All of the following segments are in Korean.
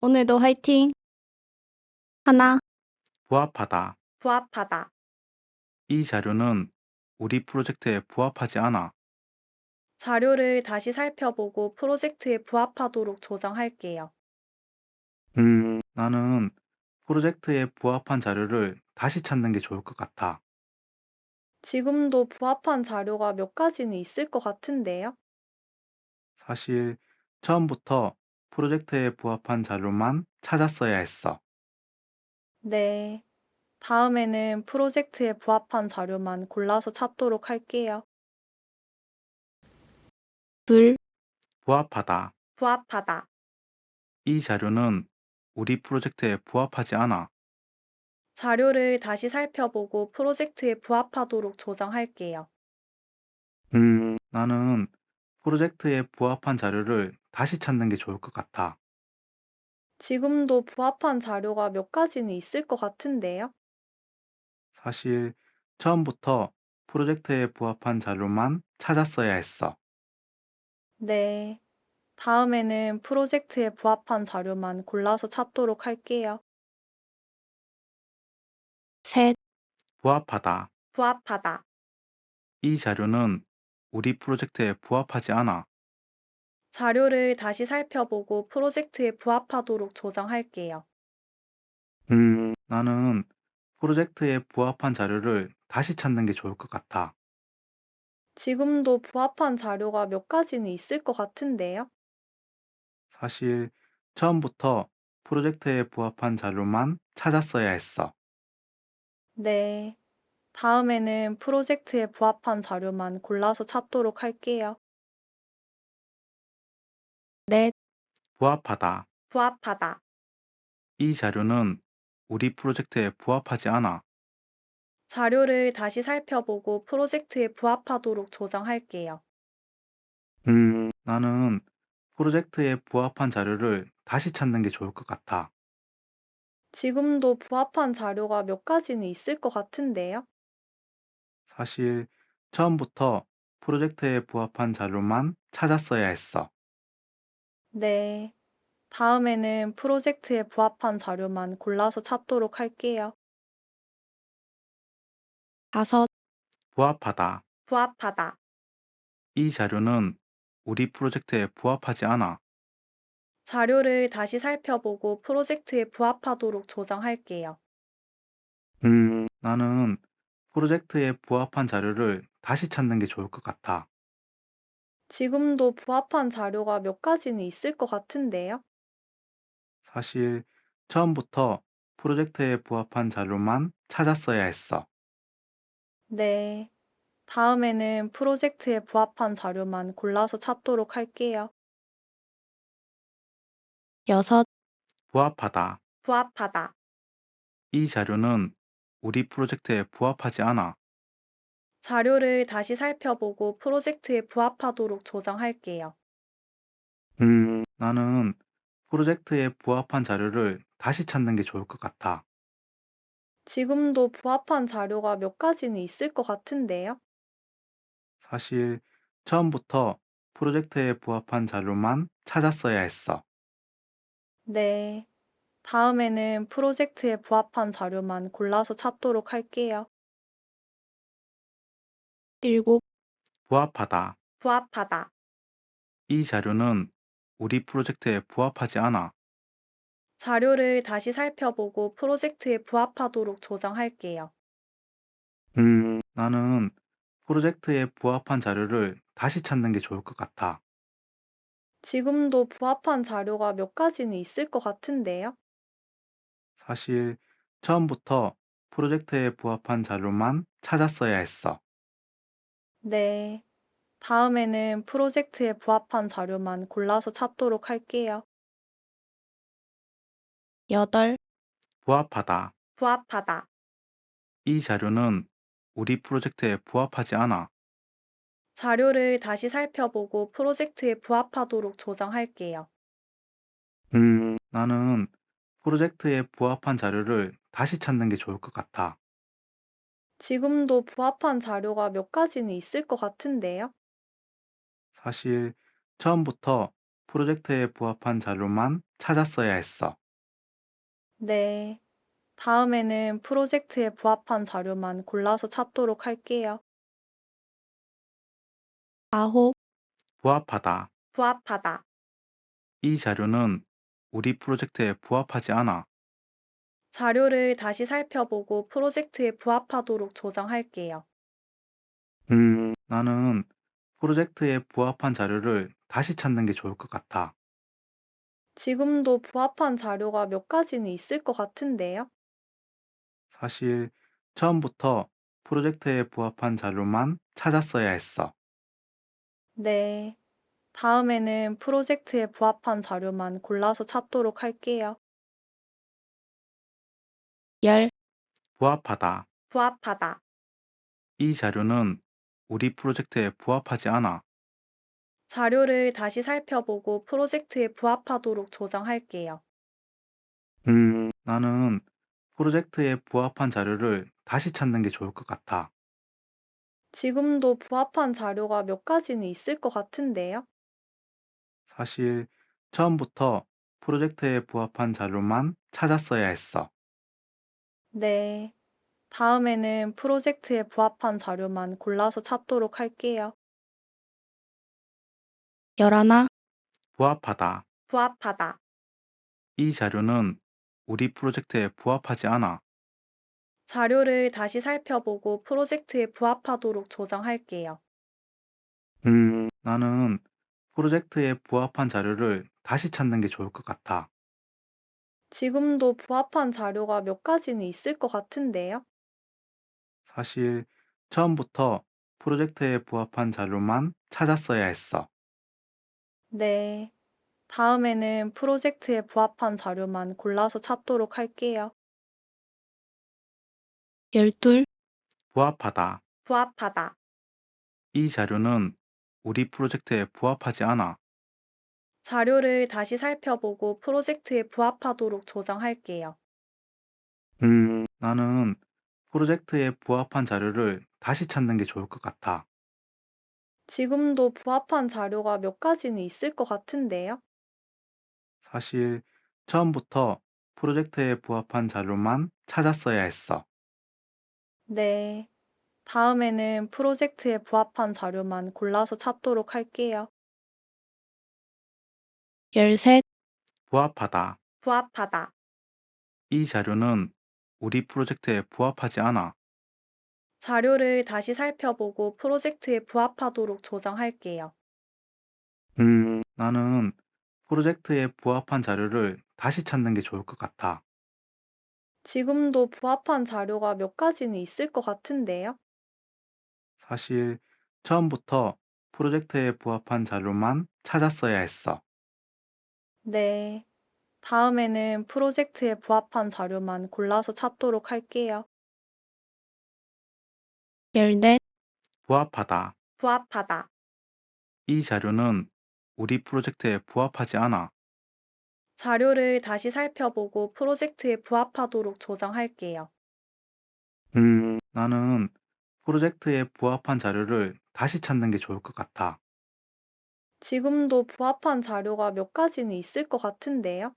오늘도 화이팅! 하나, 부합하다. 부합하다. 이 자료는 우리 프로젝트에 부합하지 않아. 자료를 다시 살펴보고 프로젝트에 부합하도록 조정할게요. 나는 프로젝트에 부합한 자료를 다시 찾는 게 좋을 것 같아. 지금도 부합한 자료가 몇 가지는 있을 것 같은데요. 사실 처음부터 프로젝트에 부합한 자료만 찾았어야 했어. 네. 다음에는 프로젝트에 부합한 자료만 골라서 찾도록 할게요. 둘, 부합하다. 부합하다. 이 자료는 우리 프로젝트에 부합하지 않아. 자료를 다시 살펴보고 프로젝트에 부합하도록 조정할게요. 나는 프로젝트에 부합한 자료를 다시 찾는 게 좋을 것 같아. 지금도 부합한 자료가 몇 가지는 있을 것 같은데요. 사실 처음부터 프로젝트에 부합한 자료만 찾았어야 했어. 네. 다음에는 프로젝트에 부합한 자료만 골라서 찾도록 할게요. 셋, 부합하다. 부합하다. 이 자료는 우리 프로젝트에 부합하지 않아. 자료를 다시 살펴보고 프로젝트에 부합하도록 조정할게요. 나는 프로젝트에 부합한 자료를 다시 찾는 게 좋을 것 같아. 지금도 부합한 자료가 몇 가지는 있을 것 같은데요. 사실 처음부터 프로젝트에 부합한 자료만 찾았어야 했어. 네. 다음에는 프로젝트에 부합한 자료만 골라서 찾도록 할게요. 넷, 부합하다. 부합하다. 이 자료는 우리 프로젝트에 부합하지 않아. 자료를 다시 살펴보고 프로젝트에 부합하도록 조정할게요. 나는 프로젝트에 부합한 자료를 다시 찾는 게 좋을 것 같아. 지금도 부합한 자료가 몇 가지는 있을 것 같은데요. 사실 처음부터 프로젝트에 부합한 자료만 찾았어야 했어. 네. 다음에는 프로젝트에 부합한 자료만 골라서 찾도록 할게요. 다섯, 부합하다. 부합하다. 이 자료는 우리 프로젝트에 부합하지 않아. 자료를 다시 살펴보고 프로젝트에 부합하도록 조정할게요. 나는 프로젝트에 부합한 자료를 다시 찾는 게 좋을 것 같아. 지금도 부합한 자료가 몇 가지는 있을 것 같은데요. 사실 처음부터 프로젝트에 부합한 자료만 찾았어야 했어. 네. 다음에는 프로젝트에 부합한 자료만 골라서 찾도록 할게요. 여섯, 부합하다. 부합하다. 이 자료는 우리 프로젝트에 부합하지 않아. 자료를 다시 살펴보고 프로젝트에 부합하도록 조정할게요. 나는 프로젝트에 부합한 자료를 다시 찾는 게 좋을 것 같아. 지금도 부합한 자료가 몇 가지는 있을 것 같은데요. 사실 처음부터 프로젝트에 부합한 자료만 찾았어야 했어. 네. 다음에는 프로젝트에 부합한 자료만 골라서 찾도록 할게요. 일곱, 부합하다. 부합하다. 이 자료는 우리 프로젝트에 부합하지 않아. 자료를 다시 살펴보고 프로젝트에 부합하도록 조정할게요. 나는 프로젝트에 부합한 자료를 다시 찾는 게 좋을 것 같아. 지금도 부합한 자료가 몇 가지는 있을 것 같은데요. 사실 처음부터 프로젝트에 부합한 자료만 찾았어야 했어. 네. 다음에는 프로젝트에 부합한 자료만 골라서 찾도록 할게요. 여덟, 부합하다. 부합하다. 이 자료는 우리 프로젝트에 부합하지 않아. 자료를 다시 살펴보고 프로젝트에 부합하도록 조정할게요. 나는 프로젝트에 부합한 자료를 다시 찾는 게 좋을 것 같아. 지금도 부합한 자료가 몇 가지는 있을 것 같은데요. 사실 처음부터 프로젝트에 부합한 자료만 찾았어야 했어. 네. 다음에는 프로젝트에 부합한 자료만 골라서 찾도록 할게요. 4호, 부합하다. 부합하다. 이 자료는 우리 프로젝트에 부합하지 않아. 자료를 다시 살펴보고 프로젝트에 부합하도록 조정할게요. 나는 프로젝트에 부합한 자료를 다시 찾는 게 좋을 것 같아. 지금도 부합한 자료가 몇 가지는 있을 것 같은데요. 사실 처음부터 프로젝트에 부합한 자료만 찾았어야 했어. 네. 다음에는 프로젝트에 부합한 자료만 골라서 찾도록 할게요. 10, 부합하다. 부합하다. 이 자료는 우리 프로젝트에 부합하지 않아. 자료를 다시 살펴보고 프로젝트에 부합하도록 조정할게요. 나는 프로젝트에 부합한 자료를 다시 찾는 게 좋을 것 같아. 지금도 부합한 자료가 몇 가지는 있을 것 같은데요. 사실 처음부터 프로젝트에 부합한 자료만 찾았어야 했어. 네. 다음에는 프로젝트에 부합한 자료만 골라서 찾도록 할게요. 11, 부합하다. 부합하다. 이 자료는 우리 프로젝트에 부합하지 않아. 자료를 다시 살펴보고 프로젝트에 부합하도록 조정할게요. 나는 프로젝트에 부합한 자료를 다시 찾는 게 좋을 것 같아. 지금도 부합한 자료가 몇 가지는 있을 것 같은데요. 사실 처음부터 프로젝트에 부합한 자료만 찾았어야 했어. 네. 다음에는 프로젝트에 부합한 자료만 골라서 찾도록 할게요. 12, 부합하다. 부합하다. 이 자료는 우리 프로젝트에 부합하지 않아. 자료를 다시 살펴보고 프로젝트에 부합하도록 조정할게요. 나는 프로젝트에 부합한 자료를 다시 찾는 게 좋을 것 같아. 지금도 부합한 자료가 몇 가지는 있을 것 같은데요. 사실 처음부터 프로젝트에 부합한 자료만 찾았어야 했어. 네. 다음에는 프로젝트에 부합한 자료만 골라서 찾도록 할게요. 13, 부합하다. 부합하다. 이 자료는 우리 프로젝트에 부합하지 않아. 자료를 다시 살펴보고 프로젝트에 부합하도록 조정할게요. 나는 프로젝트에 부합한 자료를 다시 찾는 게 좋을 것 같아. 지금도 부합한 자료가 몇 가지는 있을 것 같은데요. 사실 처음부터 프로젝트에 부합한 자료만 찾았어야 했어. 네. 다음에는 프로젝트에 부합한 자료만 골라서 찾도록 할게요. 14, 부합하다. 부합하다. 이 자료는 우리 프로젝트에 부합하지 않아. 자료를 다시 살펴보고 프로젝트에 부합하도록 조정할게요. 나는 프로젝트에 부합한 자료를 다시 찾는 게 좋을 것 같아. 지금도 부합한 자료가 몇 가지는 있을 것 같은데요.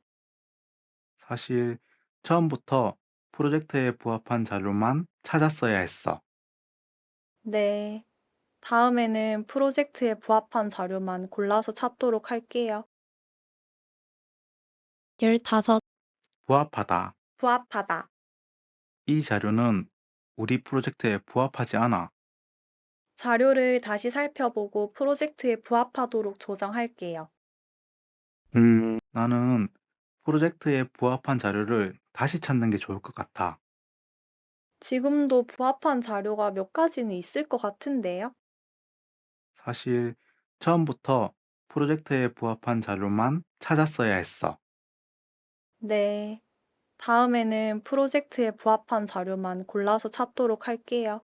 사실 처음부터 프로젝트에 부합한 자료만 찾았어야 했어. 네. 다음에는 프로젝트에 부합한 자료만 골라서 찾도록 할게요. 15, 부합하다. 부합하다. 이 자료는 우리 프로젝트에 부합하지 않아. 자료를 다시 살펴보고 프로젝트에 부합하도록 조정할게요. 나는 프로젝트에 부합한 자료를 다시 찾는 게 좋을 것 같아. 지금도 부합한 자료가 몇 가지는 있을 것 같은데요. 사실 처음부터 프로젝트에 부합한 자료만 찾았어야 했어. 네. 다음에는 프로젝트에 부합한 자료만 골라서 찾도록 할게요.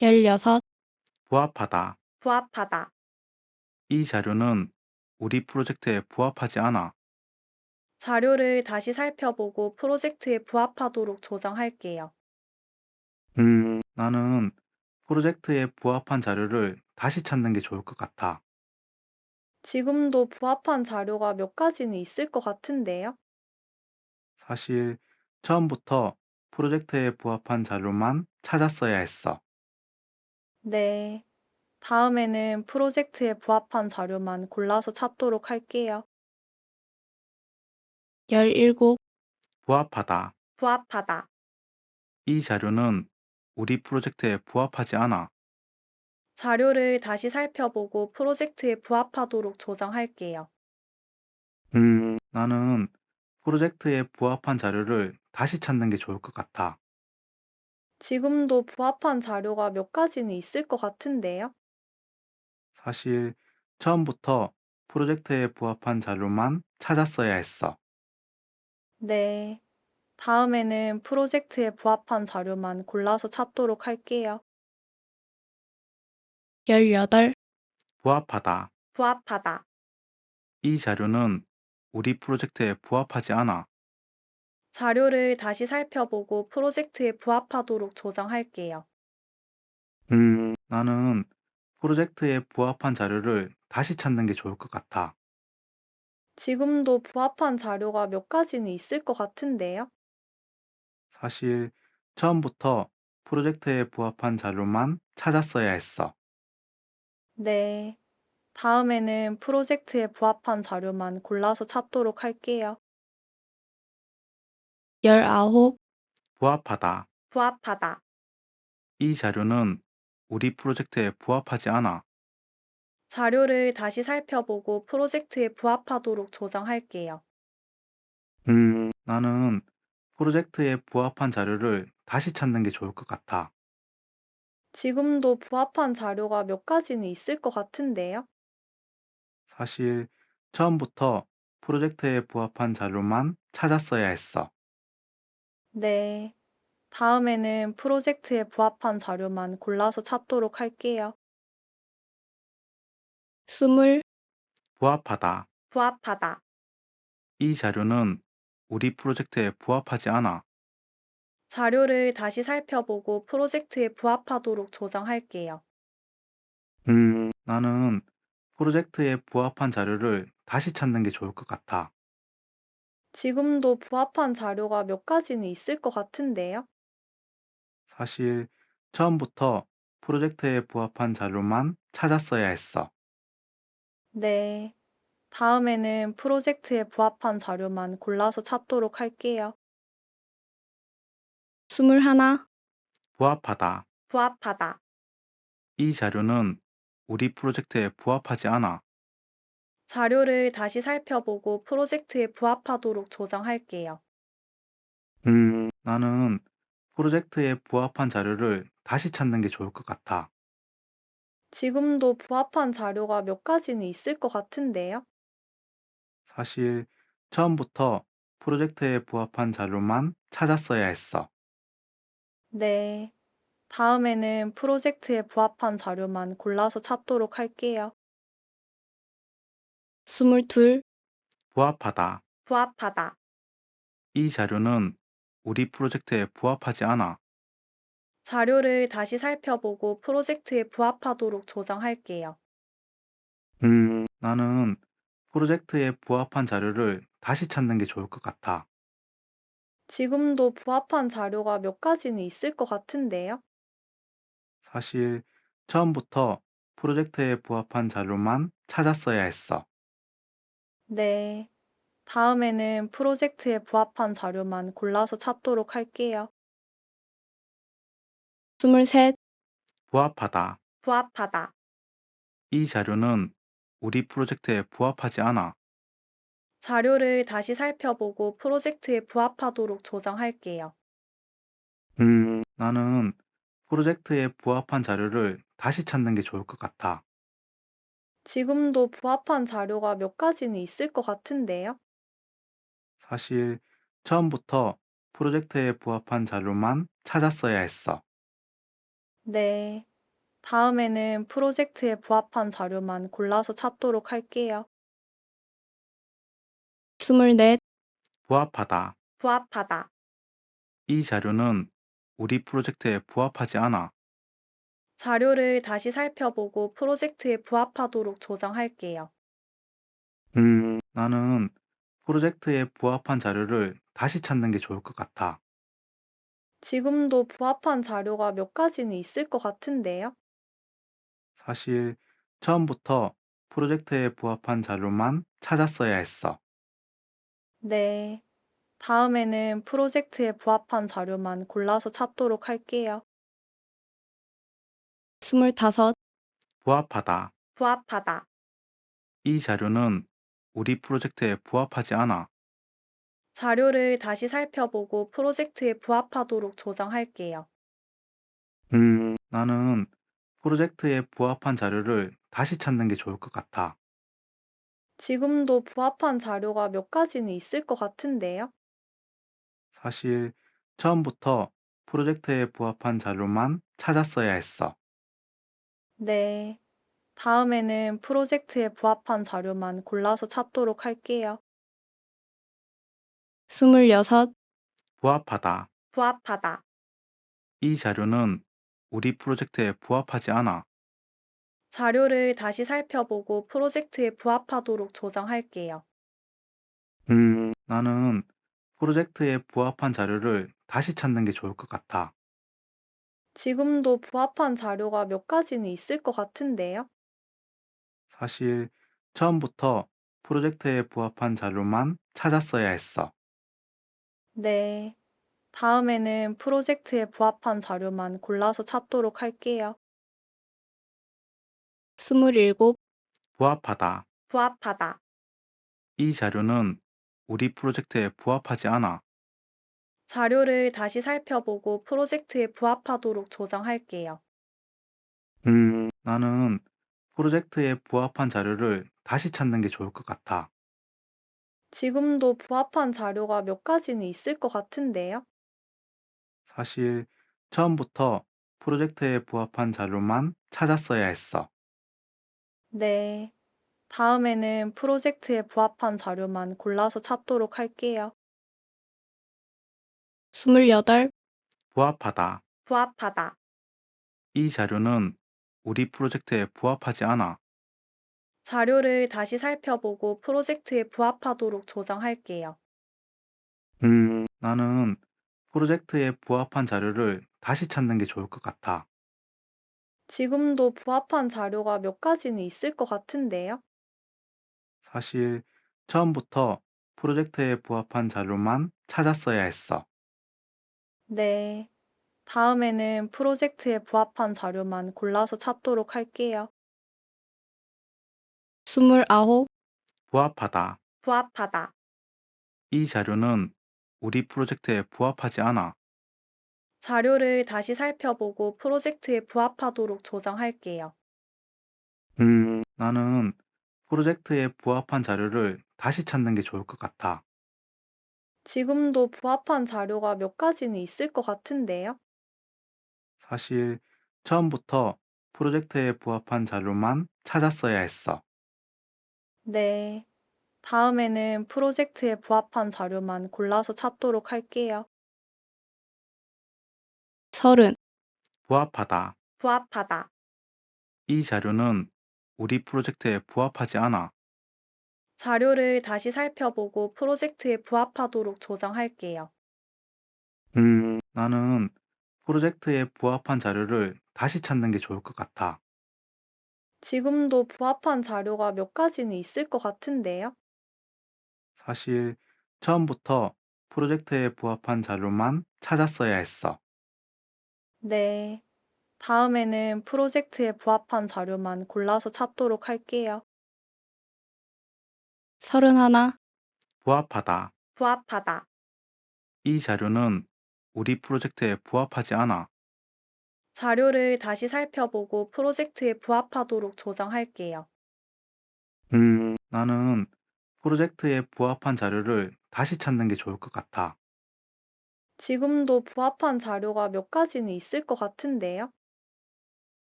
16, 부합하다. 부합하다. 이 자료는 우리 프로젝트에 부합하지 않아. 자료를 다시 살펴보고 프로젝트에 부합하도록 조정할게요. 나는 프로젝트에 부합한 자료를 다시 찾는 게 좋을 것 같아. 지금도 부합한 자료가 몇 가지는 있을 것 같은데요. 사실 처음부터 프로젝트에 부합한 자료만 찾았어야 했어. 네. 다음에는 프로젝트에 부합한 자료만 골라서 찾도록 할게요. 17. 부합하다. 부합하다. 이 자료는 우리 프로젝트에 부합하지 않아. 자료를 다시 살펴보고 프로젝트에 부합하도록 조정할게요. 나는 프로젝트에 부합한 자료를 다시 찾는 게 좋을 것 같아. 지금도 부합한 자료가 몇 가지는 있을 것 같은데요. 사실 처음부터 프로젝트에 부합한 자료만 찾았어야 했어. 네. 다음에는 프로젝트에 부합한 자료만 골라서 찾도록 할게요. 18. 부합하다. 부합하다. 이 자료는 우리 프로젝트에 부합하지 않아. 자료를 다시 살펴보고 프로젝트에 부합하도록 조정할게요. 나는 프로젝트에 부합한 자료를 다시 찾는 게 좋을 것 같아. 지금도 부합한 자료가 몇 가지는 있을 것 같은데요. 사실 처음부터 프로젝트에 부합한 자료만 찾았어야 했어. 네. 다음에는 프로젝트에 부합한 자료만 골라서 찾도록 할게요. 19. 부합하다. 부합하다. 이 자료는 우리 프로젝트에 부합하지 않아. 자료를 다시 살펴보고 프로젝트에 부합하도록 조정할게요. 나는 프로젝트에 부합한 자료를 다시 찾는 게 좋을 것 같아. 지금도 부합한 자료가 몇 가지는 있을 것 같은데요. 사실 처음부터 프로젝트에 부합한 자료만 찾았어야 했어. 네. 다음에는 프로젝트에 부합한 자료만 골라서 찾도록 할게요. 20. 부합하다. 부합하다. 이 자료는 우리 프로젝트에 부합하지 않아. 자료를 다시 살펴보고 프로젝트에 부합하도록 조정할게요. 나는 프로젝트에 부합한 자료를 다시 찾는 게 좋을 것 같아. 지금도 부합한 자료가 몇 가지는 있을 것 같은데요. 사실 처음부터 프로젝트에 부합한 자료만 찾았어야 했어. 네. 다음에는 프로젝트에 부합한 자료만 골라서 찾도록 할게요. 21. 부합하다. 부합하다. 이 자료는 우리 프로젝트에 부합하지 않아. 자료를 다시 살펴보고 프로젝트에 부합하도록 조정할게요. 나는 프로젝트에 부합한 자료를 다시 찾는 게 좋을 것 같아. 지금도 부합한 자료가 몇 가지는 있을 것 같은데요. 사실 처음부터 프로젝트에 부합한 자료만 찾았어야 했어. 네. 다음에는 프로젝트에 부합한 자료만 골라서 찾도록 할게요. 22. 부합하다. 부합하다. 이 자료는 우리 프로젝트에 부합하지 않아. 자료를 다시 살펴보고 프로젝트에 부합하도록 조정할게요. 나는 프로젝트에 부합한 자료를 다시 찾는 게 좋을 것 같아. 지금도 부합한 자료가 몇 가지는 있을 것 같은데요. 사실 처음부터 프로젝트에 부합한 자료만 찾았어야 했어. 네. 다음에는 프로젝트에 부합한 자료만 골라서 찾도록 할게요. 23. 부합하다. 부합하다. 이 자료는 우리 프로젝트에 부합하지 않아. 자료를 다시 살펴보고 프로젝트에 부합하도록 조정할게요. 나는 프로젝트에 부합한 자료를 다시 찾는 게 좋을 것 같아. 지금도 부합한 자료가 몇 가지는 있을 것 같은데요. 사실 처음부터 프로젝트에 부합한 자료만 찾았어야 했어. 네. 다음에는 프로젝트에 부합한 자료만 골라서 찾도록 할게요. 24. 부합하다. 부합하다. 이 자료는 우리 프로젝트에 부합하지 않아. 자료를 다시 살펴보고 프로젝트에 부합하도록 조정할게요. 나는 프로젝트에 부합한 자료를 다시 찾는 게 좋을 것 같아. 지금도 부합한 자료가 몇 가지는 있을 것 같은데요. 사실 처음부터 프로젝트에 부합한 자료만 찾았어야 했어. 네. 다음에는 프로젝트에 부합한 자료만 골라서 찾도록 할게요. 25. 부합하다. 부합하다. 이 자료는 우리 프로젝트에 부합하지 않아. 자료를 다시 살펴보고 프로젝트에 부합하도록 조정할게요. 나는 프로젝트에 부합한 자료를 다시 찾는 게 좋을 것 같아. 지금도 부합한 자료가 몇 가지는 있을 것 같은데요. 사실 처음부터 프로젝트에 부합한 자료만 찾았어야 했어. 네. 다음에는 프로젝트에 부합한 자료만 골라서 찾도록 할게요. 26. 부합하다. 부합하다. 이 자료는 우리 프로젝트에 부합하지 않아. 자료를 다시 살펴보고 프로젝트에 부합하도록 조정할게요. 나는 프로젝트에 부합한 자료를 다시 찾는 게 좋을 것 같아. 지금도 부합한 자료가 몇 가지는 있을 것 같은데요. 사실 처음부터 프로젝트에 부합한 자료만 찾았어야 했어. 네. 다음에는 프로젝트에 부합한 자료만 골라서 찾도록 할게요. 27. 부합하다. 부합하다. 이 자료는 우리 프로젝트에 부합하지 않아. 자료를 다시 살펴보고 프로젝트에 부합하도록 조정할게요. 나는 프로젝트에 부합한 자료를 다시 찾는 게 좋을 것 같아. 지금도 부합한 자료가 몇 가지는 있을 것 같은데요. 사실 처음부터 프로젝트에 부합한 자료만 찾았어야 했어. 네. 다음에는 프로젝트에 부합한 자료만 골라서 찾도록 할게요. 28. 부합하다. 부합하다. 이 자료는 우리 프로젝트에 부합하지 않아. 자료를 다시 살펴보고 프로젝트에 부합하도록 조정할게요. 나는 프로젝트에 부합한 자료를 다시 찾는 게 좋을 것 같아. 지금도 부합한 자료가 몇 가지는 있을 것 같은데요. 사실 처음부터 프로젝트에 부합한 자료만 찾았어야 했어. 네. 다음에는 프로젝트에 부합한 자료만 골라서 찾도록 할게요. 29. 부합하다. 부합하다. 이 자료는 우리 프로젝트에 부합하지 않아. 자료를 다시 살펴보고 프로젝트에 부합하도록 조정할게요. 나는 프로젝트에 부합한 자료를 다시 찾는 게 좋을 것 같아. 지금도 부합한 자료가 몇 가지는 있을 것 같은데요. 사실 처음부터 프로젝트에 부합한 자료만 찾았어야 했어. 네. 다음에는 프로젝트에 부합한 자료만 골라서 찾도록 할게요. 30. 부합하다. 부합하다. 이 자료는 우리 프로젝트에 부합하지 않아. 자료를 다시 살펴보고 프로젝트에 부합하도록 조정할게요. 나는 프로젝트에 부합한 자료를 다시 찾는 게 좋을 것 같아. 지금도 부합한 자료가 몇 가지는 있을 것 같은데요. 사실 처음부터 프로젝트에 부합한 자료만 찾았어야 했어. 네. 다음에는 프로젝트에 부합한 자료만 골라서 찾도록 할게요. 31. 부합하다. 부합하다. 이 자료는 우리 프로젝트에 부합하지 않아. 자료를 다시 살펴보고 프로젝트에 부합하도록 조정할게요. 나는 프로젝트에 부합한 자료를 다시 찾는 게 좋을 것 같아. 지금도 부합한 자료가 몇 가지는 있을 것 같은데요.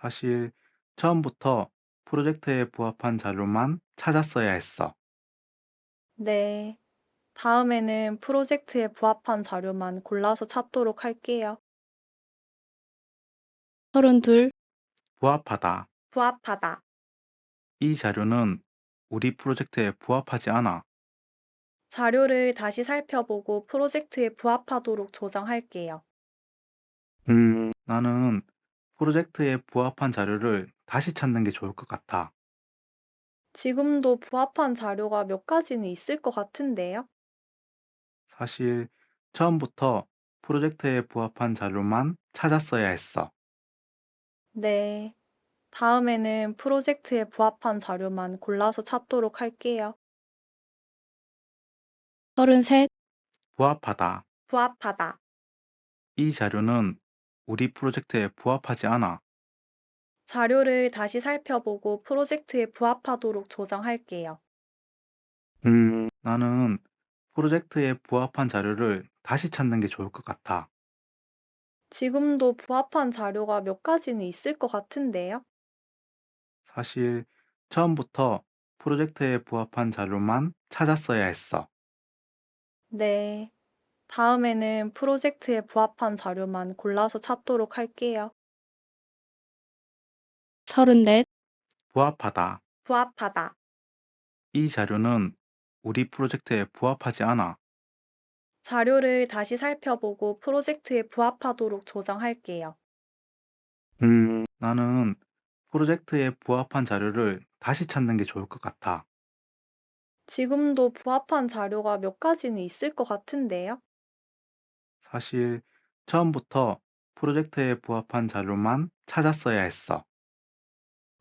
사실 처음부터 프로젝트에 부합한 자료만 찾았어야 했어. 네. 다음에는 프로젝트에 부합한 자료만 골라서 찾도록 할게요. 32. 부합하다. 부합하다. 이 자료는 우리 프로젝트에 부합하지 않아. 자료를 다시 살펴보고 프로젝트에 부합하도록 조정할게요. 나는 프로젝트에 부합한 자료를 다시 찾는 게 좋을 것 같아. 지금도 부합한 자료가 몇 가지는 있을 것 같은데요. 사실 처음부터 프로젝트에 부합한 자료만 찾았어야 했어. 네. 다음에는 프로젝트에 부합한 자료만 골라서 찾도록 할게요. 33, 부합하다. 부합하다. 이 자료는 우리 프로젝트에 부합하지 않아. 자료를 다시 살펴보고 프로젝트에 부합하도록 조정할게요. 나는 프로젝트에 부합한 자료를 다시 찾는 게 좋을 것 같아. 지금도 부합한 자료가 몇 가지는 있을 것 같은데요. 사실 처음부터 프로젝트에 부합한 자료만 찾았어야 했어. 네. 다음에는 프로젝트에 부합한 자료만 골라서 찾도록 할게요. 34, 부합하다. 부합하다. 이 자료는 우리 프로젝트에 부합하지 않아. 자료를 다시 살펴보고 프로젝트에 부합하도록 조정할게요. 나는 프로젝트에 부합한 자료를 다시 찾는 게 좋을 것 같아. 지금도 부합한 자료가 몇 가지는 있을 것 같은데요. 사실 처음부터 프로젝트에 부합한 자료만 찾았어야 했어.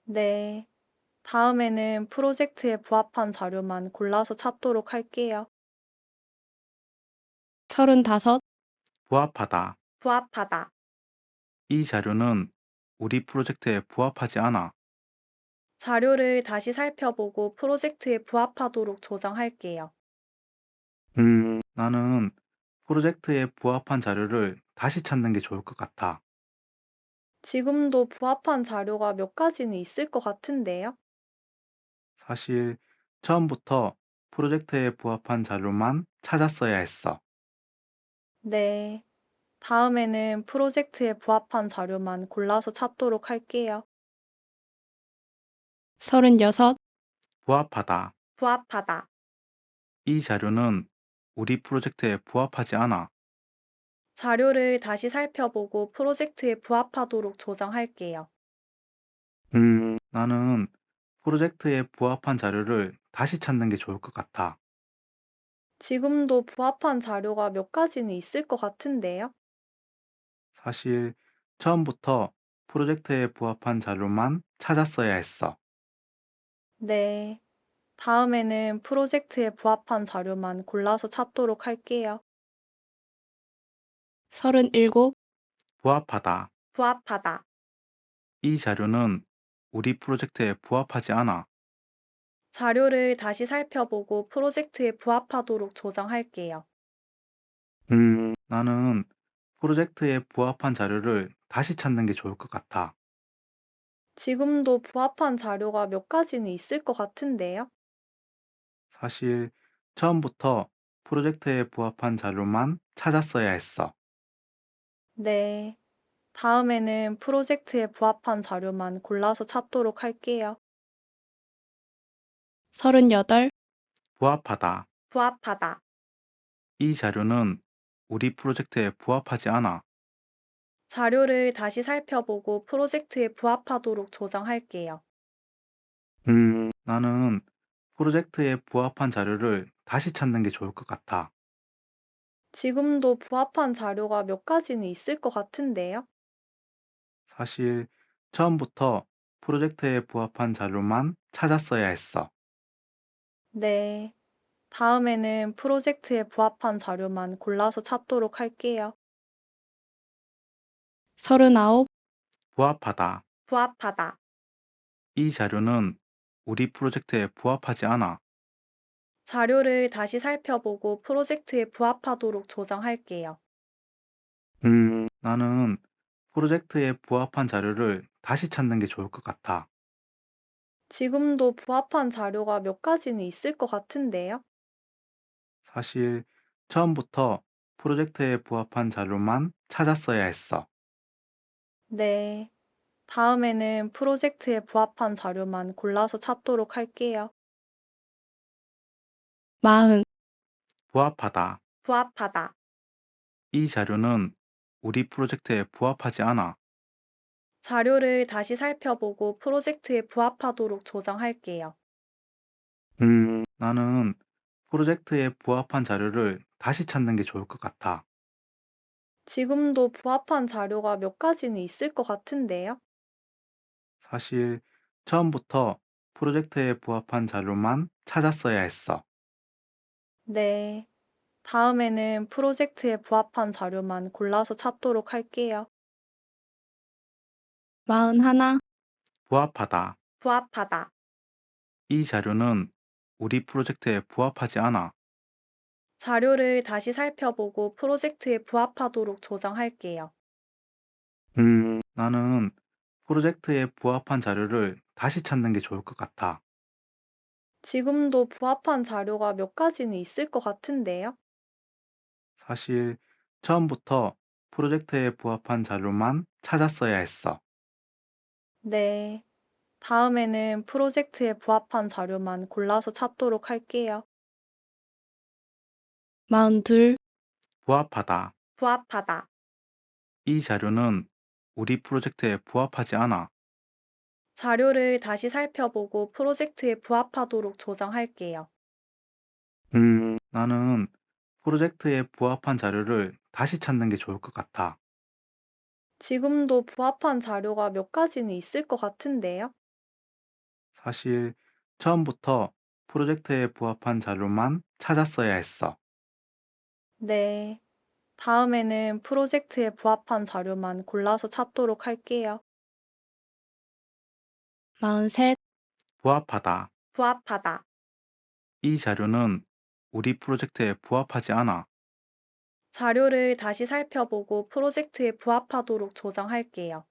네. 다음에는 프로젝트에 부합한 자료만 골라서 찾도록 할게요. 35, 부합하다. 부합하다. 이 자료는 우리 프로젝트에 부합하지 않아. 자료를 다시 살펴보고 프로젝트에 부합하도록 조정할게요. 나는 프로젝트에 부합한 자료를 다시 찾는 게 좋을 것 같아. 지금도 부합한 자료가 몇 가지는 있을 것 같은데요. 사실 처음부터 프로젝트에 부합한 자료만 찾았어야 했어. 네. 다음에는 프로젝트에 부합한 자료만 골라서 찾도록 할게요. 36, 부합하다. 부합하다. 이 자료는 우리 프로젝트에 부합하지 않아. 자료를 다시 살펴보고 프로젝트에 부합하도록 조정할게요. 나는 프로젝트에 부합한 자료를 다시 찾는 게 좋을 것 같아. 지금도 부합한 자료가 몇 가지는 있을 것 같은데요. 사실 처음부터 프로젝트에 부합한 자료만 찾았어야 했어. 네. 다음에는 프로젝트에 부합한 자료만 골라서 찾도록 할게요. 37, 부합하다. 부합하다. 이 자료는 우리 프로젝트에 부합하지 않아. 자료를 다시 살펴보고 프로젝트에 부합하도록 조정할게요. 나는 프로젝트에 부합한 자료를 다시 찾는 게 좋을 것 같아. 지금도 부합한 자료가 몇 가지는 있을 것 같은데요. 사실 처음부터 프로젝트에 부합한 자료만 찾았어야 했어. 네. 다음에는 프로젝트에 부합한 자료만 골라서 찾도록 할게요. 38, 부합하다. 부합하다. 이 자료는 우리 프로젝트에 부합하지 않아. 자료를 다시 살펴보고 프로젝트에 부합하도록 조정할게요. 나는 프로젝트에 부합한 자료를 다시 찾는 게 좋을 것 같아. 지금도 부합한 자료가 몇 가지는 있을 것 같은데요. 사실 처음부터 프로젝트에 부합한 자료만 찾았어야 했어. 네. 다음에는 프로젝트에 부합한 자료만 골라서 찾도록 할게요. 39, 부합하다. 부합하다. 이 자료는 우리 프로젝트에 부합하지 않아. 자료를 다시 살펴보고 프로젝트에 부합하도록 조정할게요. 나는 프로젝트에 부합한 자료를 다시 찾는 게 좋을 것 같아. 지금도 부합한 자료가 몇 가지는 있을 것 같은데요. 사실 처음부터 프로젝트에 부합한 자료만 찾았어야 했어. 네. 다음에는 프로젝트에 부합한 자료만 골라서 찾도록 할게요. 마흔, 부합하다. 부합하다. 이 자료는 우리 프로젝트에 부합하지 않아. 자료를 다시 살펴보고 프로젝트에 부합하도록 조정할게요. 나는 프로젝트에 부합한 자료를 다시 찾는 게 좋을 것 같아. 지금도 부합한 자료가 몇 가지는 있을 것 같은데요. 사실 처음부터 프로젝트에 부합한 자료만 찾았어야 했어. 네. 다음에는 프로젝트에 부합한 자료만 골라서 찾도록 할게요. 마흔하나, 부합하다. 부합하다. 이 자료는 우리 프로젝트에 부합하지 않아. 자료를 다시 살펴보고 프로젝트에 부합하도록 조정할게요. 나는 프로젝트에 부합한 자료를 다시 찾는 게 좋을 것 같아. 지금도 부합한 자료가 몇 가지는 있을 것 같은데요. 사실 처음부터 프로젝트에 부합한 자료만 찾았어야 했어. 네. 다음에는 프로젝트에 부합한 자료만 골라서 찾도록 할게요. 마흔둘, 부합하다. 부합하다. 이 자료는 우리 프로젝트에 부합하지 않아. 자료를 다시 살펴보고 프로젝트에 부합하도록 조정할게요. 나는 프로젝트에 부합한 자료를 다시 찾는 게 좋을 것 같아. 지금도 부합한 자료가 몇 가지는 있을 것 같은데요. 사실 처음부터 프로젝트에 부합한 자료만 찾았어야 했어. 네. 다음에는 프로젝트에 부합한 자료만 골라서 찾도록 할게요. 마흔셋, 부합하다. 부합하다. 이 자료는 우리 프로젝트에 부합하지 않아. 자료를 다시 살펴보고 프로젝트에 부합하도록 조정할게요.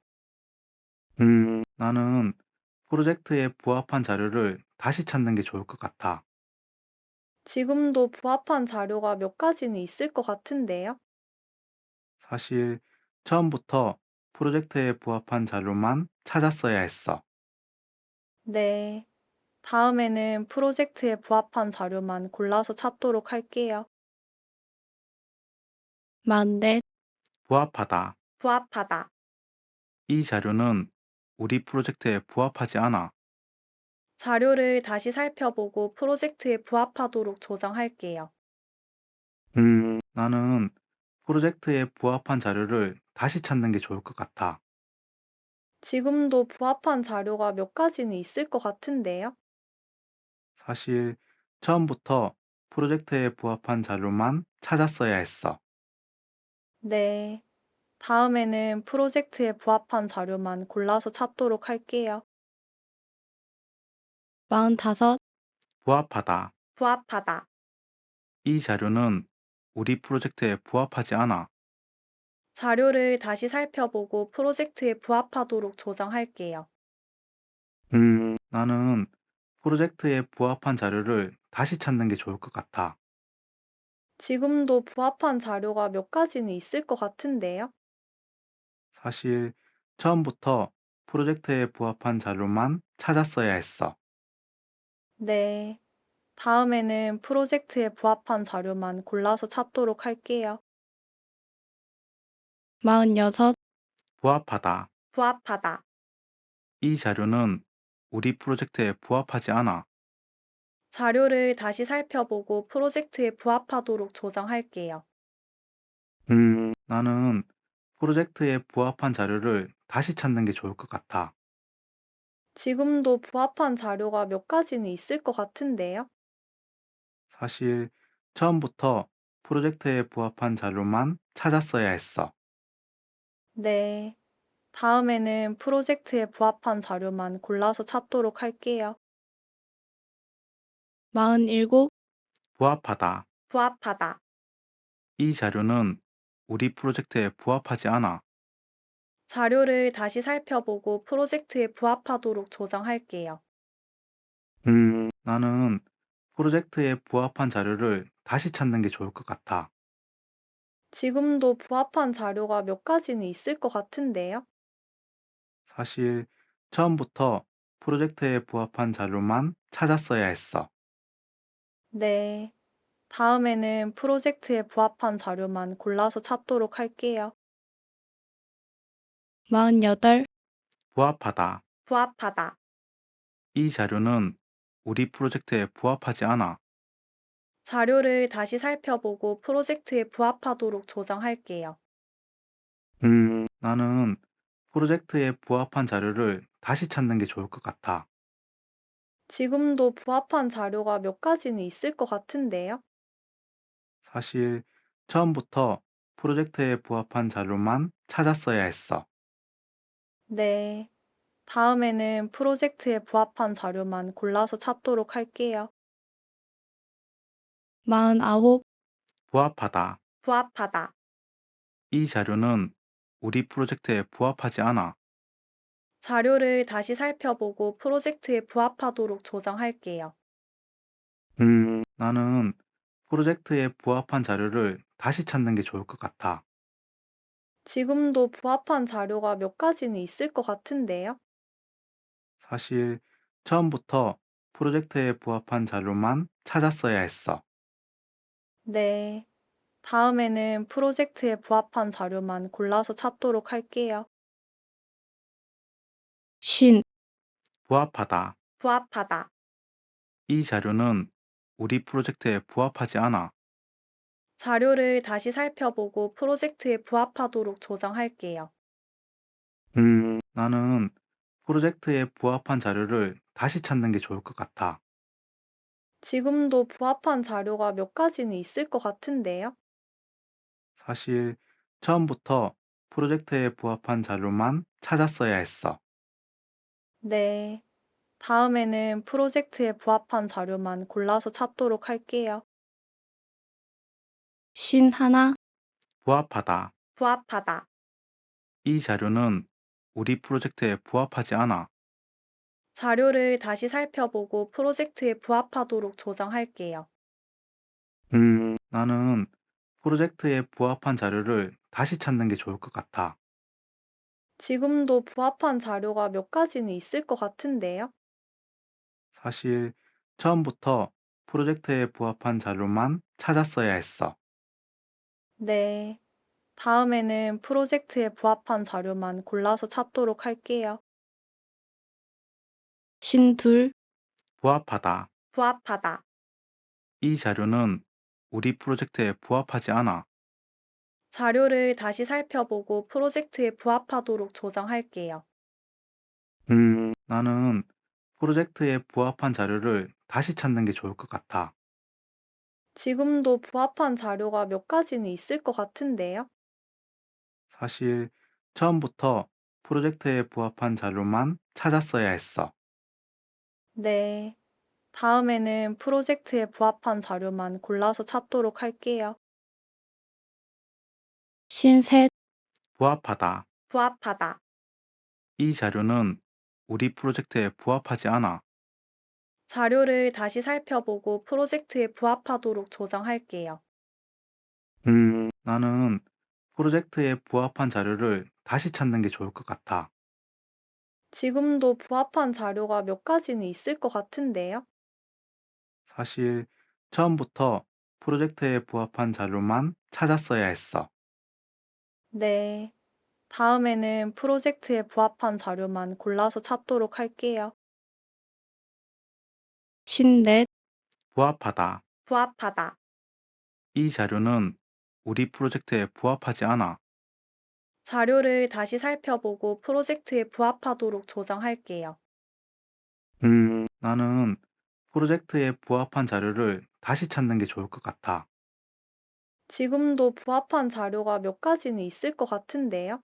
나는 프로젝트에 부합한 자료를 다시 찾는 게 좋을 것 같아. 지금도 부합한 자료가 몇 가지는 있을 것 같은데요. 사실 처음부터 프로젝트에 부합한 자료만 찾았어야 했어. 네. 다음에는 프로젝트에 부합한 자료만 골라서 찾도록 할게요. 마흔넷, 부합하다. 부합하다. 이 자료는 우리 프로젝트에 부합하지 않아. 자료를 다시 살펴보고 프로젝트에 부합하도록 조정할게요. 나는 프로젝트에 부합한 자료를 다시 찾는 게 좋을 것 같아. 지금도 부합한 자료가 몇 가지는 있을 것 같은데요. 사실 처음부터 프로젝트에 부합한 자료만 찾았어야 했어. 네. 다음에는 프로젝트에 부합한 자료만 골라서 찾도록 할게요. 마흔다섯, 부합하다. 부합하다. 이 자료는 우리 프로젝트에 부합하지 않아. 자료를 다시 살펴보고 프로젝트에 부합하도록 조정할게요. 나는 프로젝트에 부합한 자료를 다시 찾는 게 좋을 것 같아. 지금도 부합한 자료가 몇 가지는 있을 것 같은데요. 사실 처음부터 프로젝트에 부합한 자료만 찾았어야 했어. 네. 다음에는 프로젝트에 부합한 자료만 골라서 찾도록 할게요. 마흔여섯, 부합하다. 부합하다. 이 자료는 우리 프로젝트에 부합하지 않아. 자료를 다시 살펴보고 프로젝트에 부합하도록 조정할게요. 나는 프로젝트에 부합한 자료를 다시 찾는 게 좋을 것 같아. 지금도 부합한 자료가 몇 가지는 있을 것 같은데요. 사실 처음부터 프로젝트에 부합한 자료만 찾았어야 했어. 네. 다음에는 프로젝트에 부합한 자료만 골라서 찾도록 할게요. 마흔일곱, 부합하다. 부합하다. 이 자료는 우리 프로젝트에 부합하지 않아. 자료를 다시 살펴보고 프로젝트에 부합하도록 조정할게요. 나는 프로젝트에 부합한 자료를 다시 찾는 게 좋을 것 같아. 지금도 부합한 자료가 몇 가지는 있을 것 같은데요. 사실 처음부터 프로젝트에 부합한 자료만 찾았어야 했어. 네. 다음에는 프로젝트에 부합한 자료만 골라서 찾도록 할게요. 48, 부합하다. 부합하다. 이 자료는 우리 프로젝트에 부합하지 않아. 자료를 다시 살펴보고 프로젝트에 부합하도록 조정할게요. 나는 프로젝트에 부합한 자료를 다시 찾는 게 좋을 것 같아. 지금도 부합한 자료가 몇 가지는 있을 것 같은데요. 사실 처음부터 프로젝트에 부합한 자료만 찾았어야 했어. 네. 다음에는 프로젝트에 부합한 자료만 골라서 찾도록 할게요. 49, 부합하다. 부합하다. 이 자료는 우리 프로젝트에 부합하지 않아. 자료를 다시 살펴보고 프로젝트에 부합하도록 조정할게요. 나는 프로젝트에 부합한 자료를 다시 찾는 게 좋을 것 같아. 지금도 부합한 자료가 몇 가지는 있을 것 같은데요. 사실 처음부터 프로젝트에 부합한 자료만 찾았어야 했어. 네. 다음에는 프로젝트에 부합한 자료만 골라서 찾도록 할게요. 50, 부합하다. 부합하다. 이 자료는 우리 프로젝트에 부합하지 않아. 자료를 다시 살펴보고 프로젝트에 부합하도록 조정할게요. 나는 프로젝트에 부합한 자료를 다시 찾는 게 좋을 것 같아. 지금도 부합한 자료가 몇 가지는 있을 것 같은데요. 사실 처음부터 프로젝트에 부합한 자료만 찾았어야 했어. 네. 다음에는 프로젝트에 부합한 자료만 골라서 찾도록 할게요. 51, 부합하다. 부합하다. 이 자료는 우리 프로젝트에 부합하지 않아. 자료를 다시 살펴보고 프로젝트에 부합하도록 조정할게요. 나는 프로젝트에 부합한 자료를 다시 찾는 게 좋을 것 같아. 지금도 부합한 자료가 몇 가지는 있을 것 같은데요. 사실 처음부터 프로젝트에 부합한 자료만 찾았어야 했어. 네. 다음에는 프로젝트에 부합한 자료만 골라서 찾도록 할게요. 52, 부합하다. 부합하다. 이 자료는 우리 프로젝트에 부합하지 않아. 자료를 다시 살펴보고 프로젝트에 부합하도록 조정할게요. 나는 프로젝트에 부합한 자료를 다시 찾는 게 좋을 것 같아. 지금도 부합한 자료가 몇 가지는 있을 것 같은데요. 사실 처음부터 프로젝트에 부합한 자료만 찾았어야 했어. 네. 다음에는 프로젝트에 부합한 자료만 골라서 찾도록 할게요. 53, 부합하다. 부합하다. 이 자료는 우리 프로젝트에 부합하지 않아. 자료를 다시 살펴보고 프로젝트에 부합하도록 조정할게요. 나는 프로젝트에 부합한 자료를 다시 찾는 게 좋을 것 같아. 지금도 부합한 자료가 몇 가지는 있을 것 같은데요. 사실 처음부터 프로젝트에 부합한 자료만 찾았어야 했어. 네. 다음에는 프로젝트에 부합한 자료만 골라서 찾도록 할게요. 54, 부합하다. 부합하다. 이 자료는 우리 프로젝트에 부합하지 않아. 자료를 다시 살펴보고 프로젝트에 부합하도록 조정할게요. 나는 프로젝트에 부합한 자료를 다시 찾는 게 좋을 것 같아. 지금도 부합한 자료가 몇 가지는 있을 것 같은데요.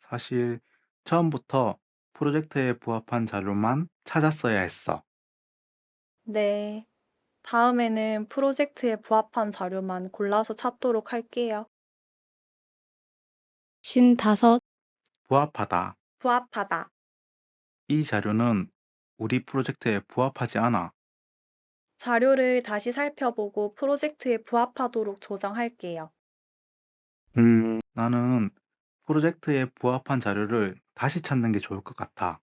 사실 처음부터 프로젝트에 부합한 자료만 찾았어야 했어. 네. 다음에는 프로젝트에 부합한 자료만 골라서 찾도록 할게요. 55, 부합하다. 부합하다. 이 자료는 우리 프로젝트에 부합하지 않아. 자료를 다시 살펴보고 프로젝트에 부합하도록 조정할게요. 나는 프로젝트에 부합한 자료를 다시 찾는 게 좋을 것 같아.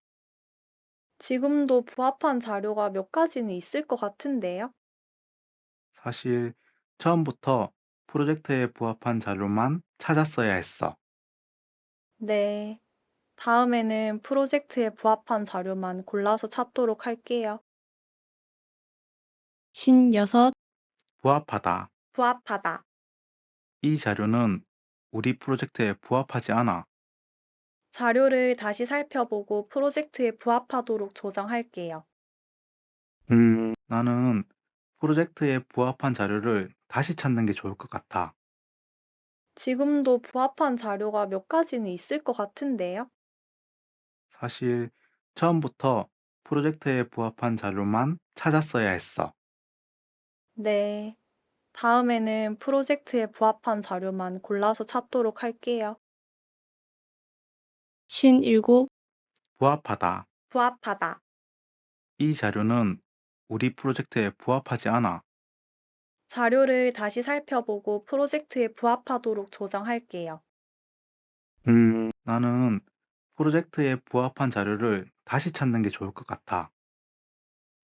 지금도 부합한 자료가 몇 가지는 있을 것 같은데요. 사실 처음부터 프로젝트에 부합한 자료만 찾았어야 했어. 네. 다음에는 프로젝트에 부합한 자료만 골라서 찾도록 할게요. 56, 부합하다. 부합하다. 이 자료는 우리 프로젝트에 부합하지 않아. 자료를 다시 살펴보고 프로젝트에 부합하도록 조정할게요. 나는 프로젝트에 부합한 자료를 다시 찾는 게 좋을 것 같아. 지금도 부합한 자료가 몇 가지는 있을 것 같은데요. 사실 처음부터 프로젝트에 부합한 자료만 찾았어야 했어. 네. 다음에는 프로젝트에 부합한 자료만 골라서 찾도록 할게요. 57, 부합하다. 부합하다. 이 자료는 우리 프로젝트에 부합하지 않아. 자료를 다시 살펴보고 프로젝트에 부합하도록 조정할게요. 나는 프로젝트에 부합한 자료를 다시 찾는 게 좋을 것 같아.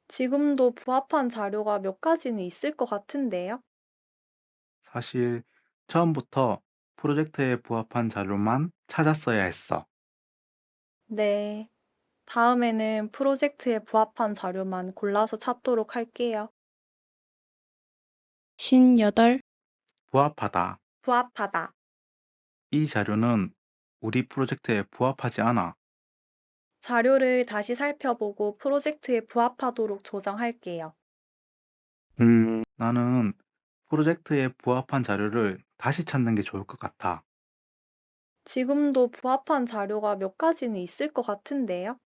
지금도 부합한 자료가 몇 가지는 있을 것 같은데요. 사실 처음부터 프로젝트에 부합한 자료만 찾았어야 했어. 네. 다음에는 프로젝트에 부합한 자료만 골라서 찾도록 할게요. 58, 부합하다. 부합하다. 이 자료는 우리 프로젝트에 부합하지 않아. 자료를 다시 살펴보고 프로젝트에 부합하도록 조정할게요. 나는 프로젝트에 부합한 자료를 다시 찾는 게 좋을 것 같아. 지금도 부합한 자료가 몇 가지는 있을 것 같은데요.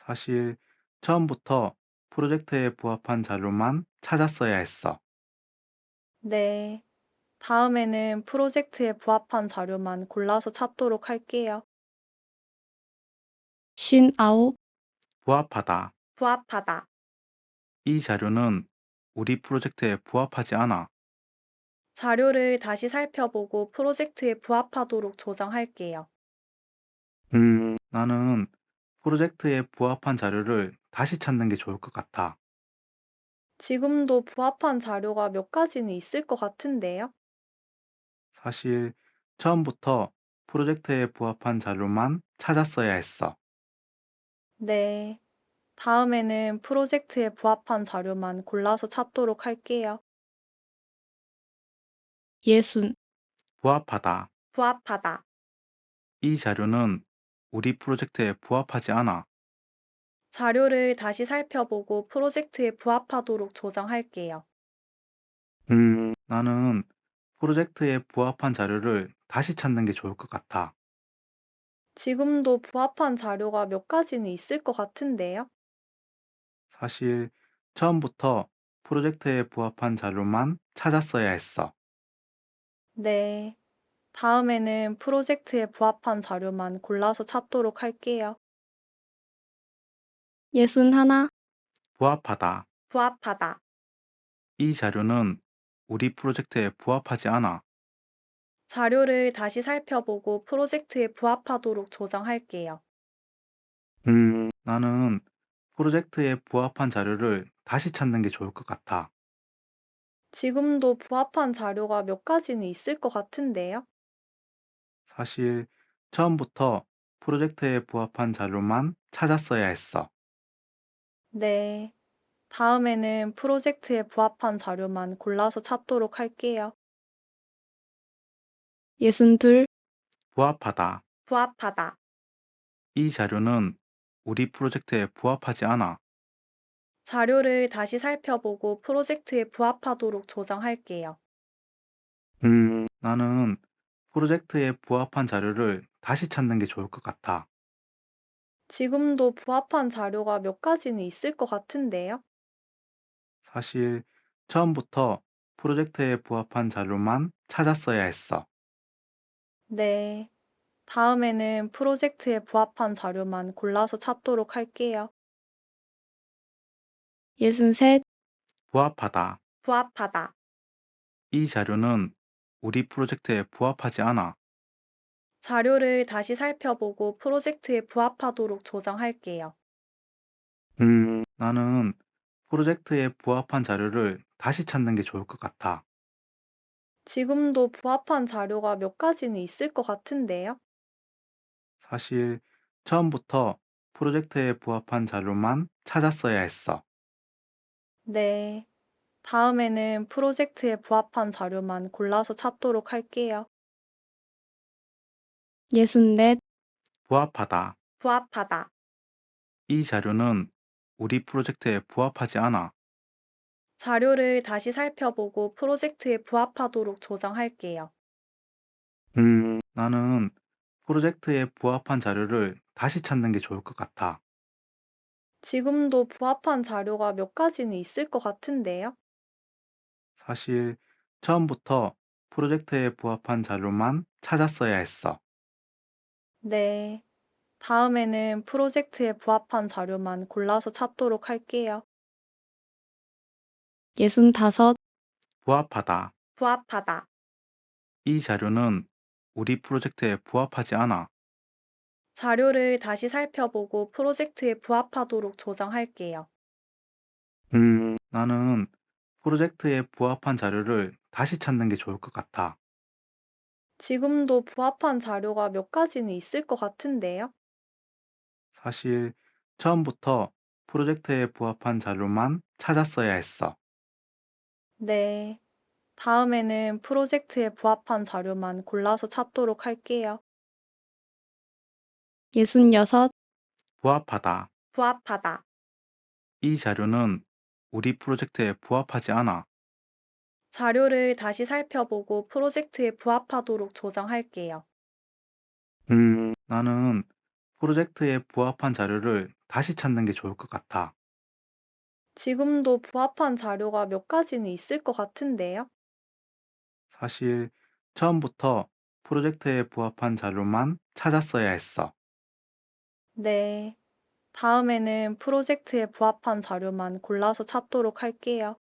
사실 처음부터 프로젝트에 부합한 자료만 찾았어야 했어. 네. 다음에는 프로젝트에 부합한 자료만 골라서 찾도록 할게요. 59, 부합하다. 부합하다. 이 자료는 우리 프로젝트에 부합하지 않아. 자료를 다시 살펴보고 프로젝트에 부합하도록 조정할게요. 나는 프로젝트에 부합한 자료를 다시 찾는 게 좋을 것 같아. 지금도 부합한 자료가 몇 가지는 있을 것 같은데요. 사실 처음부터 프로젝트에 부합한 자료만 찾았어야 했어. 네. 다음에는 프로젝트에 부합한 자료만 골라서 찾도록 할게요. 60, 부합하다. 부합하다. 이 자료는 우리 프로젝트에 부합하지 않아. 자료를 다시 살펴보고 프로젝트에 부합하도록 조정할게요. 나는 프로젝트에 부합한 자료를 다시 찾는 게 좋을 것 같아. 지금도 부합한 자료가 몇 가지는 있을 것 같은데요. 사실 처음부터 프로젝트에 부합한 자료만 찾았어야 했어. 네. 다음에는 프로젝트에 부합한 자료만 골라서 찾도록 할게요. 61, 부합하다. 부합하다. 이 자료는 우리 프로젝트에 부합하지 않아. 자료를 다시 살펴보고 프로젝트에 부합하도록 조정할게요. 나는 프로젝트에 부합한 자료를 다시 찾는 게 좋을 것 같아. 지금도 부합한 자료가 몇 가지는 있을 것 같은데요. 사실 처음부터 프로젝트에 부합한 자료만 찾았어야 했어. 네. 다음에는 프로젝트에 부합한 자료만 골라서 찾도록 할게요. 62, 부합하다. 부합하다. 이 자료는 우리 프로젝트에 부합하지 않아. 자료를 다시 살펴보고 프로젝트에 부합하도록 조정할게요. 나는 프로젝트에 부합한 자료를 다시 찾는 게 좋을 것 같아. 지금도 부합한 자료가 몇 가지는 있을 것 같은데요. 사실 처음부터 프로젝트에 부합한 자료만 찾았어야 했어. 네. 다음에는 프로젝트에 부합한 자료만 골라서 찾도록 할게요. 63, 부합하다. 부합하다. 이 자료는 우리 프로젝트에 부합하지 않아. 자료를 다시 살펴보고 프로젝트에 부합하도록 조정할게요. 나는 프로젝트에 부합한 자료를 다시 찾는 게 좋을 것 같아. 지금도 부합한 자료가 몇 가지는 있을 것 같은데요. 사실 처음부터 프로젝트에 부합한 자료만 찾았어야 했어. 네. 다음에는 프로젝트에 부합한 자료만 골라서 찾도록 할게요. 64, 부합하다. 부합하다. 이 자료는 우리 프로젝트에 부합하지 않아. 자료를 다시 살펴보고 프로젝트에 부합하도록 조정할게요. 나는 프로젝트에 부합한 자료를 다시 찾는 게 좋을 것 같아. 지금도 부합한 자료가 몇 가지는 있을 것 같은데요. 사실 처음부터 프로젝트에 부합한 자료만 찾았어야 했어. 네. 다음에는 프로젝트에 부합한 자료만 골라서 찾도록 할게요. 65, 부합하다. 부합하다. 이 자료는 우리 프로젝트에 부합하지 않아. 자료를 다시 살펴보고 프로젝트에 부합하도록 조정할게요. 나는 프로젝트에 부합한 자료를 다시 찾는 게 좋을 것 같아. 지금도 부합한 자료가 몇 가지는 있을 것 같은데요. 사실 처음부터 프로젝트에 부합한 자료만 찾았어야 했어. 네. 다음에는 프로젝트에 부합한 자료만 골라서 찾도록 할게요. 66, 부합하다. 부합하다. 이 자료는 우리 프로젝트에 부합하지 않아. 자료를 다시 살펴보고 프로젝트에 부합하도록 조정할게요. 나는 프로젝트에 부합한 자료를 다시 찾는 게 좋을 것 같아. 지금도 부합한 자료가 몇 가지는 있을 것 같은데요. 사실 처음부터 프로젝트에 부합한 자료만 찾았어야 했어. 네. 다음에는 프로젝트에 부합한 자료만 골라서 찾도록 할게요.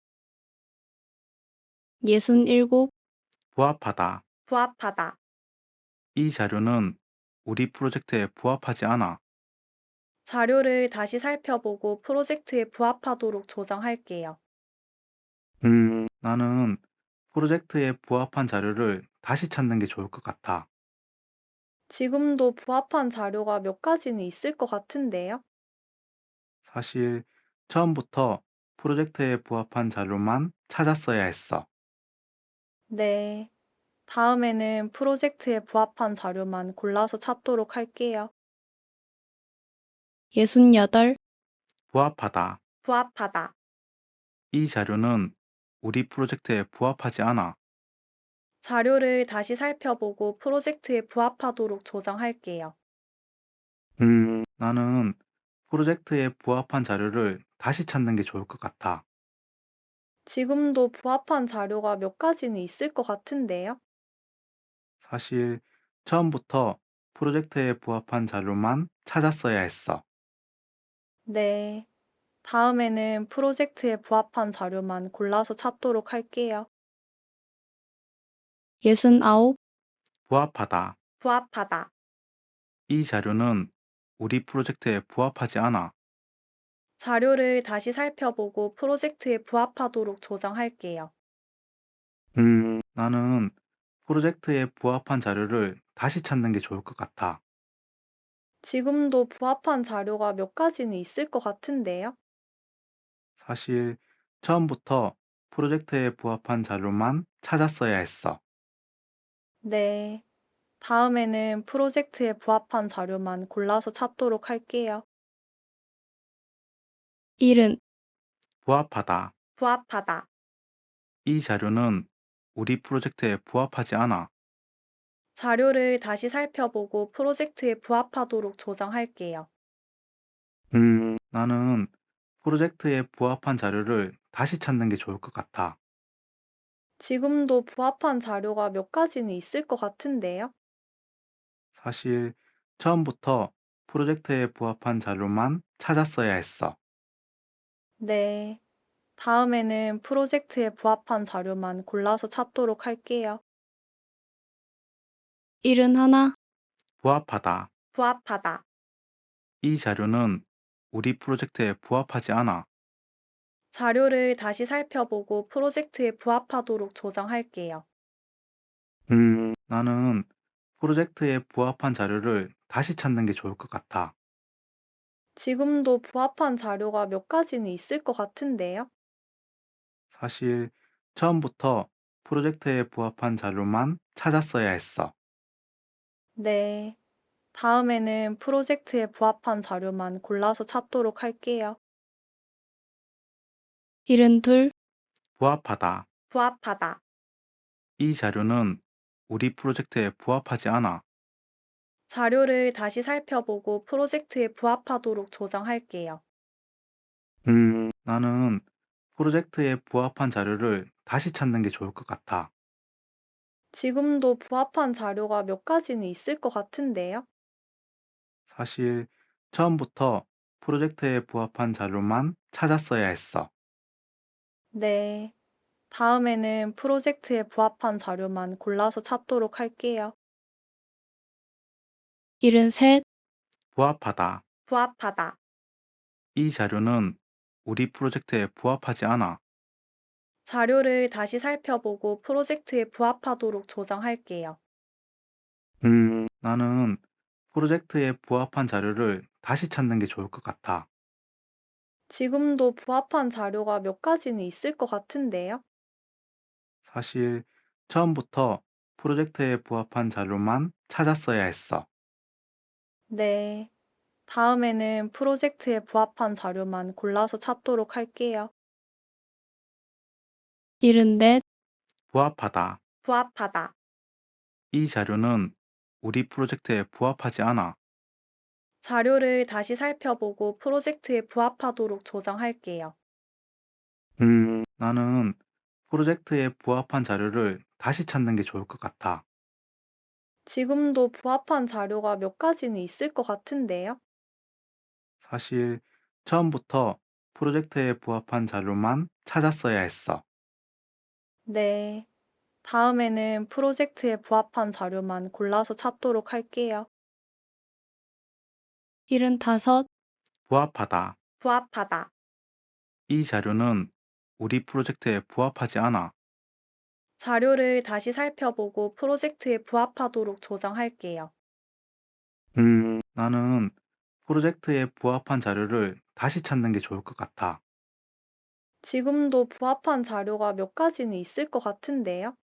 67, 부합하다. 부합하다. 이 자료는 우리 프로젝트에 부합하지 않아. 자료를 다시 살펴보고 프로젝트에 부합하도록 조정할게요. 나는 프로젝트에 부합한 자료를 다시 찾는 게 좋을 것 같아. 지금도 부합한 자료가 몇 가지는 있을 것 같은데요. 사실 처음부터 프로젝트에 부합한 자료만 찾았어야 했어. 네. 다음에는 프로젝트에 부합한 자료만 골라서 찾도록 할게요. 68, 부합하다. 부합하다. 이 자료는 우리 프로젝트에 부합하지 않아. 자료를 다시 살펴보고 프로젝트에 부합하도록 조정할게요. 나는 프로젝트에 부합한 자료를 다시 찾는 게 좋을 것 같아. 지금도 부합한 자료가 몇 가지는 있을 것 같은데요. 사실 처음부터 프로젝트에 부합한 자료만 찾았어야 했어. 네. 다음에는 프로젝트에 부합한 자료만 골라서 찾도록 할게요. 69, 부합하다. 부합하다. 이 자료는 우리 프로젝트에 부합하지 않아. 자료를 다시 살펴보고 프로젝트에 부합하도록 조정할게요. 나는 프로젝트에 부합한 자료를 다시 찾는 게 좋을 것 같아. 지금도 부합한 자료가 몇 가지는 있을 것 같은데요. 사실 처음부터 프로젝트에 부합한 자료만 찾았어야 했어. 네. 다음에는 프로젝트에 부합한 자료만 골라서 찾도록 할게요. 70, 부합하다. 부합하다. 이 자료는 우리 프로젝트에 부합하지 않아. 자료를 다시 살펴보고 프로젝트에 부합하도록 조정할게요. 나는 프로젝트에 부합한 자료를 다시 찾는 게 좋을 것 같아. 지금도 부합한 자료가 몇 가지는 있을 것 같은데요. 사실 처음부터 프로젝트에 부합한 자료만 찾았어야 했어. 네. 다음에는 프로젝트에 부합한 자료만 골라서 찾도록 할게요. 71, 부합하다. 부합하다. 이 자료는 우리 프로젝트에 부합하지 않아. 자료를 다시 살펴보고 프로젝트에 부합하도록 조정할게요. 나는 프로젝트에 부합한 자료를 다시 찾는 게 좋을 것 같아. 지금도 부합한 자료가 몇 가지는 있을 것 같은데요. 사실 처음부터 프로젝트에 부합한 자료만 찾았어야 했어. 네. 다음에는 프로젝트에 부합한 자료만 골라서 찾도록 할게요. 72, 부합하다. 부합하다. 이 자료는 우리 프로젝트에 부합하지 않아. 자료를 다시 살펴보고 프로젝트에 부합하도록 조정할게요. 나는 프로젝트에 부합한 자료를 다시 찾는 게 좋을 것 같아. 지금도 부합한 자료가 몇 가지는 있을 것 같은데요. 사실 처음부터 프로젝트에 부합한 자료만 찾았어야 했어. 네. 다음에는 프로젝트에 부합한 자료만 골라서 찾도록 할게요. 73, 부합하다. 부합하다. 이 자료는 우리 프로젝트에 부합하지 않아. 자료를 다시 살펴보고 프로젝트에 부합하도록 조정할게요. 나는 프로젝트에 부합한 자료를 다시 찾는 게 좋을 것 같아. 지금도 부합한 자료가 몇 가지는 있을 것 같은데요. 사실 처음부터 프로젝트에 부합한 자료만 찾았어야 했어. 네. 다음에는 프로젝트에 부합한 자료만 골라서 찾도록 할게요. 74, 부합하다. 부합하다. 이 자료는 우리 프로젝트에 부합하지 않아. 자료를 다시 살펴보고 프로젝트에 부합하도록 조정할게요. 나는 프로젝트에 부합한 자료를 다시 찾는 게 좋을 것 같아. 지금도 부합한 자료가 몇 가지는 있을 것 같은데요. 사실 처음부터 프로젝트에 부합한 자료만 찾았어야 했어. 네. 다음에는 프로젝트에 부합한 자료만 골라서 찾도록 할게요. 75, 부합하다. 부합하다. 이 자료는 우리 프로젝트에 부합하지 않아. 자료를 다시 살펴보고 프로젝트에 부합하도록 조정할게요. 나는 프로젝트에 부합한 자료를 다시 찾는 게 좋을 것 같아. 지금도 부합한 자료가 몇 가지는 있을 것 같은데요.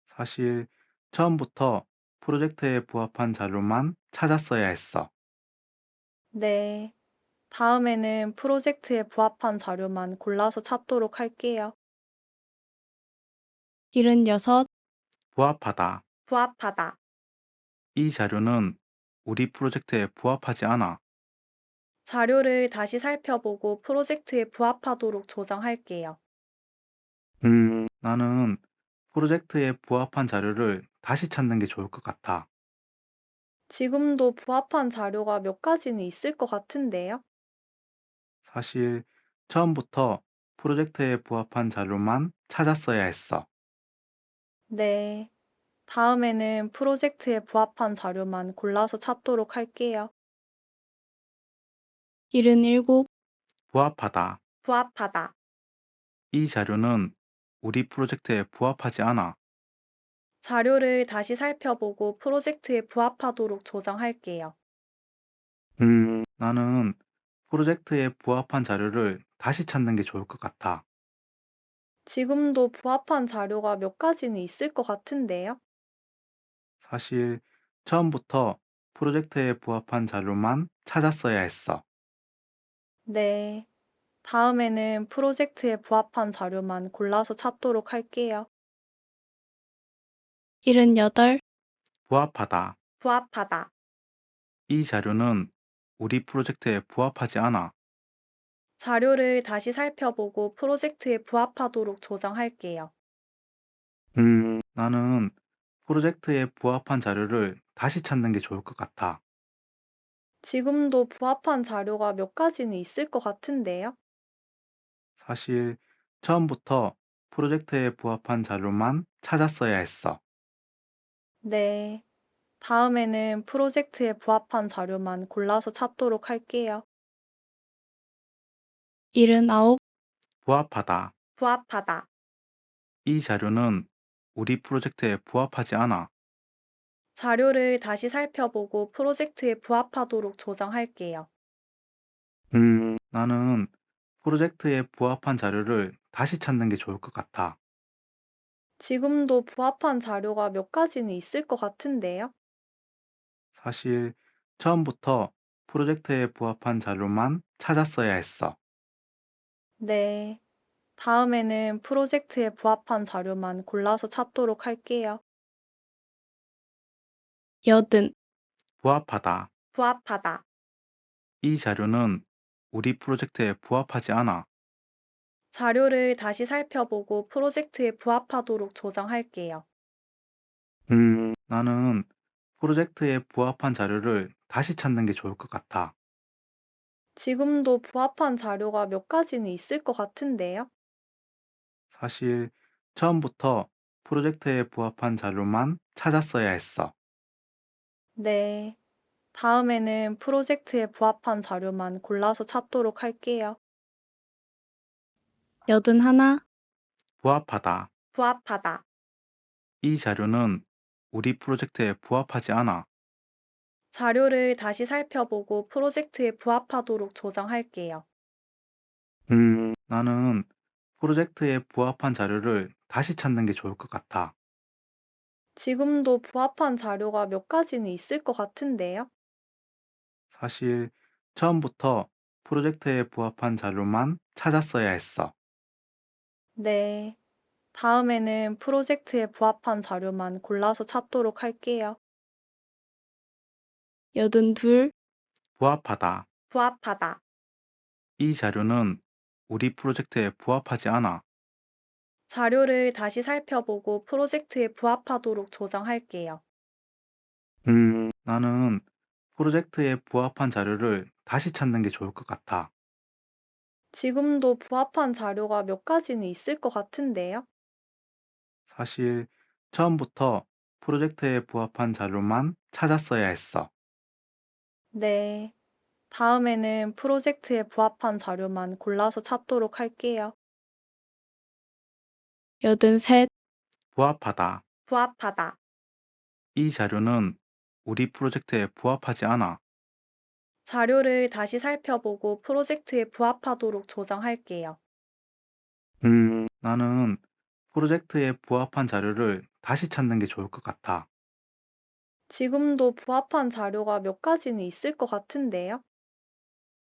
사실 처음부터 프로젝트에 부합한 자료만 찾았어야 했어. 네. 다음에는 프로젝트에 부합한 자료만 골라서 찾도록 할게요. 76, 부합하다. 부합하다. 이 자료는 우리 프로젝트에 부합하지 않아. 자료를 다시 살펴보고 프로젝트에 부합하도록 조정할게요. 나는 프로젝트에 부합한 자료를 다시 찾는 게 좋을 것 같아. 지금도 부합한 자료가 몇 가지는 있을 것 같은데요. 사실 처음부터 프로젝트에 부합한 자료만 찾았어야 했어. 네. 다음에는 프로젝트에 부합한 자료만 골라서 찾도록 할게요. 77, 부합하다. 부합하다. 이 자료는 우리 프로젝트에 부합하지 않아. 자료를 다시 살펴보고 프로젝트에 부합하도록 조정할게요. 나는 프로젝트에 부합한 자료를 다시 찾는 게 좋을 것 같아. 지금도 부합한 자료가 몇 가지는 있을 것 같은데요. 사실 처음부터 프로젝트에 부합한 자료만 찾았어야 했어. 네. 다음에는 프로젝트에 부합한 자료만 골라서 찾도록 할게요. 78, 부합하다. 부합하다. 이 자료는 우리 프로젝트에 부합하지 않아. 자료를 다시 살펴보고 프로젝트에 부합하도록 조정할게요. 나는 프로젝트에 부합한 자료를 다시 찾는 게 좋을 것 같아. 지금도 부합한 자료가 몇 가지는 있을 것 같은데요. 사실 처음부터 프로젝트에 부합한 자료만 찾았어야 했어. 네. 다음에는 프로젝트에 부합한 자료만 골라서 찾도록 할게요. 79, 부합하다. 부합하다. 이 자료는 우리 프로젝트에 부합하지 않아. 자료를 다시 살펴보고 프로젝트에 부합하도록 조정할게요. 나는 프로젝트에 부합한 자료를 다시 찾는 게 좋을 것 같아. 지금도 부합한 자료가 몇 가지는 있을 것 같은데요. 사실 처음부터 프로젝트에 부합한 자료만 찾았어야 했어. 네. 다음에는 프로젝트에 부합한 자료만 골라서 찾도록 할게요. 여든, 부합하다. 부합하다. 이 자료는 우리 프로젝트에 부합하지 않아. 자료를 다시 살펴보고 프로젝트에 부합하도록 조정할게요. 나는 프로젝트에 부합한 자료를 다시 찾는 게 좋을 것 같아. 지금도 부합한 자료가 몇 가지는 있을 것 같은데요. 사실 처음부터 프로젝트에 부합한 자료만 찾았어야 했어. 네. 다음에는 프로젝트에 부합한 자료만 골라서 찾도록 할게요. 여든 하나, 부합하다. 부합하다. 이 자료는 우리 프로젝트에 부합하지 않아. 자료를 다시 살펴보고 프로젝트에 부합하도록 조정할게요. 나는 프로젝트에 부합한 자료를 다시 찾는 게 좋을 것 같아. 지금도 부합한 자료가 몇 가지는 있을 것 같은데요. 사실 처음부터 프로젝트에 부합한 자료만 찾았어야 했어. 네. 다음에는 프로젝트에 부합한 자료만 골라서 찾도록 할게요. 여든 둘, 부합하다. 부합하다. 이 자료는 우리 프로젝트에 부합하지 않아. 자료를 다시 살펴보고 프로젝트에 부합하도록 조정할게요. 나는 프로젝트에 부합한 자료를 다시 찾는 게 좋을 것 같아. 지금도 부합한 자료가 몇 가지는 있을 것 같은데요. 사실 처음부터 프로젝트에 부합한 자료만 찾았어야 했어. 네. 다음에는 프로젝트에 부합한 자료만 골라서 찾도록 할게요. 여든 셋, 부합하다. 부합하다. 이 자료는 우리 프로젝트에 부합하지 않아. 자료를 다시 살펴보고 프로젝트에 부합하도록 조정할게요. 나는 프로젝트에 부합한 자료를 다시 찾는 게 좋을 것 같아. 지금도 부합한 자료가 몇 가지는 있을 것 같은데요.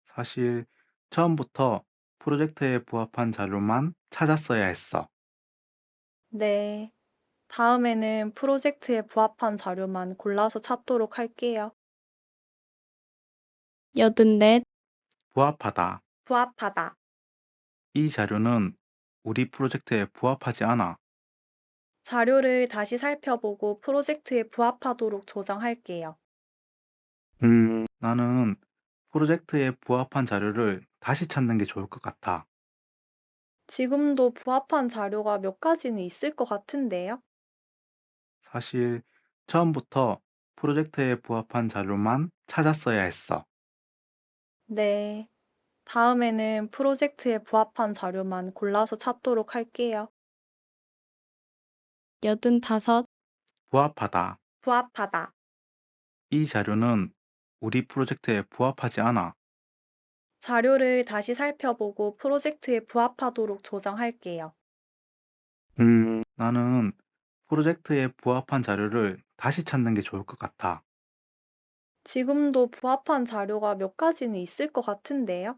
사실 처음부터 프로젝트에 부합한 자료만 찾았어야 했어. 네. 다음에는 프로젝트에 부합한 자료만 골라서 찾도록 할게요. 여든 넷, 부합하다. 부합하다. 이 자료는 우리 프로젝트에 부합하지 않아. 자료를 다시 살펴보고 프로젝트에 부합하도록 조정할게요. 나는 프로젝트에 부합한 자료를 다시 찾는 게 좋을 것 같아. 지금도 부합한 자료가 몇 가지는 있을 것 같은데요. 사실 처음부터 프로젝트에 부합한 자료만 찾았어야 했어. 네. 다음에는 프로젝트에 부합한 자료만 골라서 찾도록 할게요. 여든 다섯, 부합하다. 부합하다. 이 자료는 우리 프로젝트에 부합하지 않아. 자료를 다시 살펴보고 프로젝트에 부합하도록 조정할게요. 나는 프로젝트에 부합한 자료를 다시 찾는 게 좋을 것 같아. 지금도 부합한 자료가 몇 가지는 있을 것 같은데요.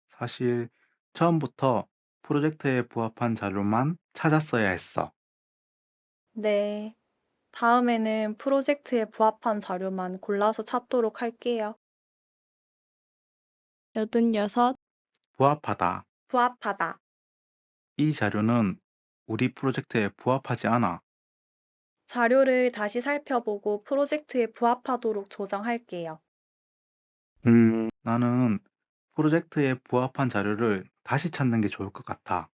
사실 처음부터 프로젝트에 부합한 자료만 찾았어야 했어. 네. 다음에는 프로젝트에 부합한 자료만 골라서 찾도록 할게요. 여든 여섯, 부합하다. 부합하다. 이 자료는 우리 프로젝트에 부합하지 않아. 자료를 다시 살펴보고 프로젝트에 부합하도록 조정할게요. 나는 프로젝트에 부합한 자료를 다시 찾는 게 좋을 것 같아.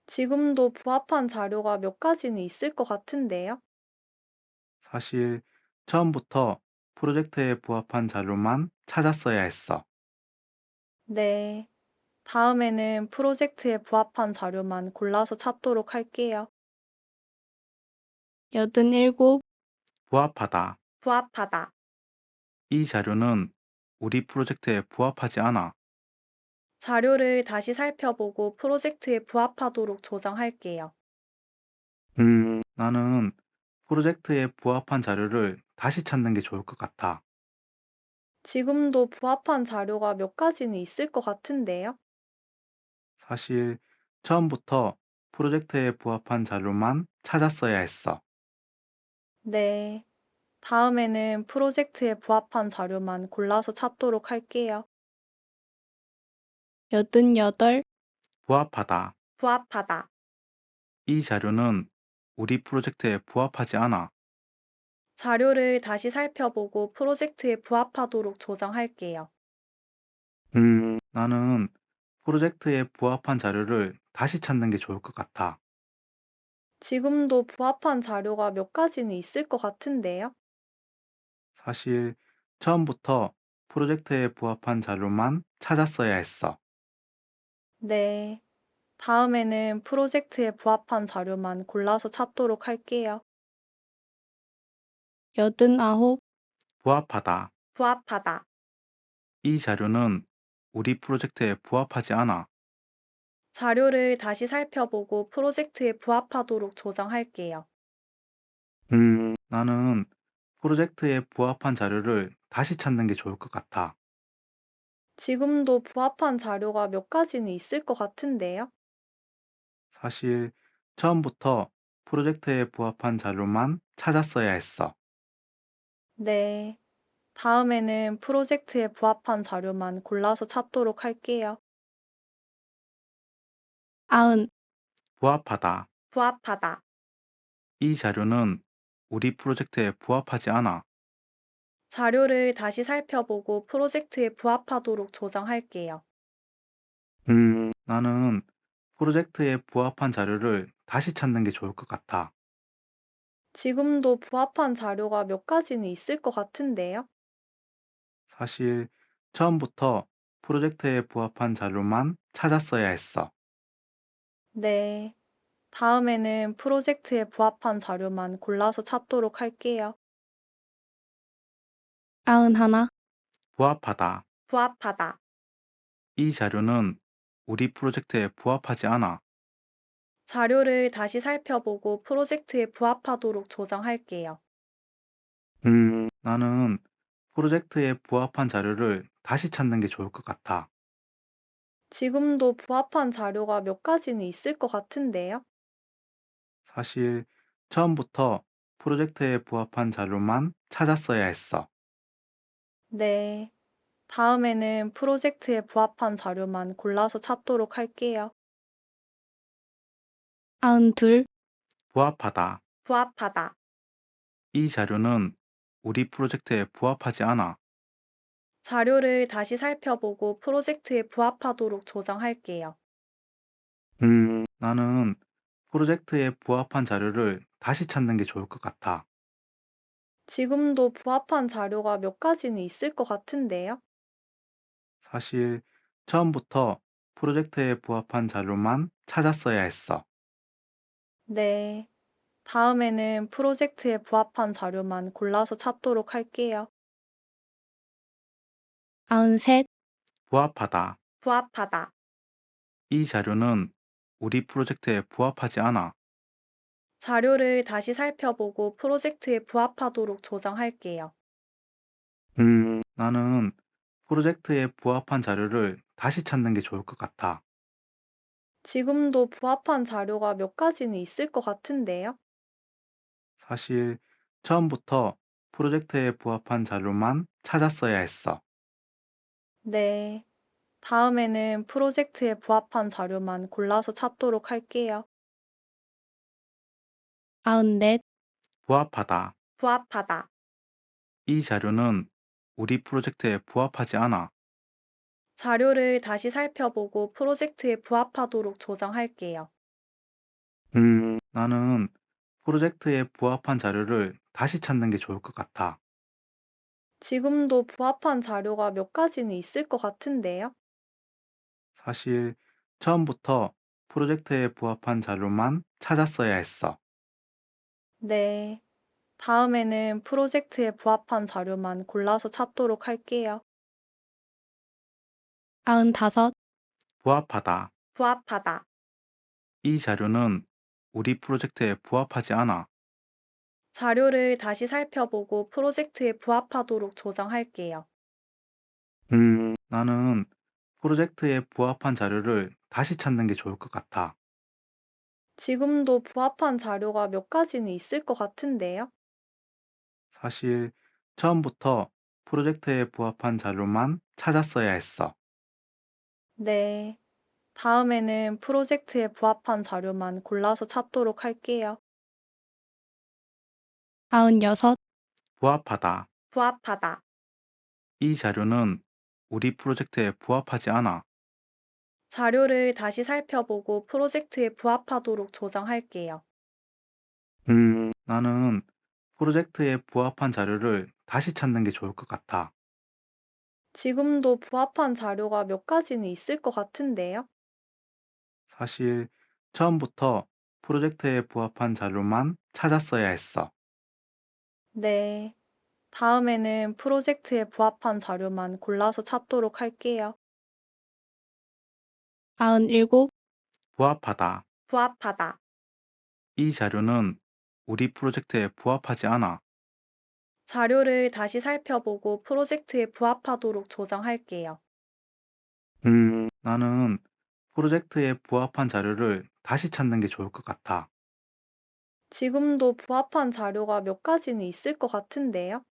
지금도 부합한 자료가 몇 가지는 있을 것 같은데요. 사실 처음부터 프로젝트에 부합한 자료만 찾았어야 했어. 네. 다음에는 프로젝트에 부합한 자료만 골라서 찾도록 할게요. 87, 부합하다. 부합하다. 이 자료는 우리 프로젝트에 부합하지 않아. 자료를 다시 살펴보고 프로젝트에 부합하도록 조정할게요. 나는 프로젝트에 부합한 자료를 다시 찾는 게 좋을 것 같아. 지금도 부합한 자료가 몇 가지는 있을 것 같은데요. 사실 처음부터 프로젝트에 부합한 자료만 찾았어야 했어. 네. 다음에는 프로젝트에 부합한 자료만 골라서 찾도록 할게요. 88, 부합하다. 부합하다. 이 자료는 우리 프로젝트에 부합하지 않아. 자료를 다시 살펴보고 프로젝트에 부합하도록 조정할게요. 나는 프로젝트에 부합한 자료를 다시 찾는 게 좋을 것 같아. 지금도 부합한 자료가 몇 가지는 있을 것 같은데요. 사실 처음부터 프로젝트에 부합한 자료만 찾았어야 했어. 네. 다음에는 프로젝트에 부합한 자료만 골라서 찾도록 할게요. 89, 부합하다. 부합하다. 이 자료는 우리 프로젝트에 부합하지 않아. 자료를 다시 살펴보고 프로젝트에 부합하도록 조정할게요. 나는 프로젝트에 부합한 자료를 다시 찾는 게 좋을 것 같아. 지금도 부합한 자료가 몇 가지는 있을 것 같은데요. 사실 처음부터 프로젝트에 부합한 자료만 찾았어야 했어. 네. 다음에는 프로젝트에 부합한 자료만 골라서 찾도록 할게요. 90, 부합하다. 부합하다. 이 자료는 우리 프로젝트에 부합하지 않아. 자료를 다시 살펴보고 프로젝트에 부합하도록 조정할게요. 나는 프로젝트에 부합한 자료를 다시 찾는 게 좋을 것 같아. 지금도 부합한 자료가 몇 가지는 있을 것 같은데요. 사실 처음부터 프로젝트에 부합한 자료만 찾았어야 했어. 네. 다음에는 프로젝트에 부합한 자료만 골라서 찾도록 할게요. 91, 부합하다. 부합하다. 이 자료는 우리 프로젝트에 부합하지 않아. 자료를 다시 살펴보고 프로젝트에 부합하도록 조정할게요. 나는 프로젝트에 부합한 자료를 다시 찾는 게 좋을 것 같아. 지금도 부합한 자료가 몇 가지는 있을 것 같은데요. 사실 처음부터 프로젝트에 부합한 자료만 찾았어야 했어. 네. 다음에는 프로젝트에 부합한 자료만 골라서 찾도록 할게요. 92, 부합하다. 부합하다. 이 자료는 우리 프로젝트에 부합하지 않아. 자료를 다시 살펴보고 프로젝트에 부합하도록 조정할게요. 나는 프로젝트에 부합한 자료를 다시 찾는 게 좋을 것 같아. 지금도 부합한 자료가 몇 가지는 있을 것 같은데요. 사실 처음부터 프로젝트에 부합한 자료만 찾았어야 했어. 네. 다음에는 프로젝트에 부합한 자료만 골라서 찾도록 할게요. 93, 부합하다. 부합하다. 이 자료는 우리 프로젝트에 부합하지 않아. 자료를 다시 살펴보고 프로젝트에 부합하도록 조정할게요. 나는 프로젝트에 부합한 자료를 다시 찾는 게 좋을 것 같아. 지금도 부합한 자료가 몇 가지는 있을 것 같은데요. 사실 처음부터 프로젝트에 부합한 자료만 찾았어야 했어. 네. 다음에는 프로젝트에 부합한 자료만 골라서 찾도록 할게요. 94, 부합하다. 부합하다. 이 자료는 우리 프로젝트에 부합하지 않아. 자료를 다시 살펴보고 프로젝트에 부합하도록 조정할게요. 나는 프로젝트에 부합한 자료를 다시 찾는 게 좋을 것 같아. 지금도 부합한 자료가 몇 가지는 있을 것 같은데요. 사실 처음부터 프로젝트에 부합한 자료만 찾았어야 했어. 네. 다음에는 프로젝트에 부합한 자료만 골라서 찾도록 할게요. 95, 부합하다. 부합하다. 이 자료는 우리 프로젝트에 부합하지 않아. 자료를 다시 살펴보고 프로젝트에 부합하도록 조정할게요. 나는 프로젝트에 부합한 자료를 다시 찾는 게 좋을 것 같아. 지금도 부합한 자료가 몇 가지는 있을 것 같은데요. 사실 처음부터 프로젝트에 부합한 자료만 찾았어야 했어. 네. 다음에는 프로젝트에 부합한 자료만 골라서 찾도록 할게요. 96, 부합하다. 부합하다. 이 자료는 우리 프로젝트에 부합하지 않아. 자료를 다시 살펴보고 프로젝트에 부합하도록 조정할게요. 나는 프로젝트에 부합한 자료를 다시 찾는 게 좋을 것 같아. 지금도 부합한 자료가 몇 가지는 있을 것 같은데요. 사실 처음부터 프로젝트에 부합한 자료만 찾았어야 했어. 네. 다음에는 프로젝트에 부합한 자료만 골라서 찾도록 할게요. 97, 부합하다. 부합하다. 이 자료는 우리 프로젝트에 부합하지 않아. 자료를 다시 살펴보고 프로젝트에 부합하도록 조정할게요. 나는 프로젝트에 부합한 자료를 다시 찾는 게 좋을 것 같아. 지금도 부합한 자료가 몇 가지는 있을 것 같은데요.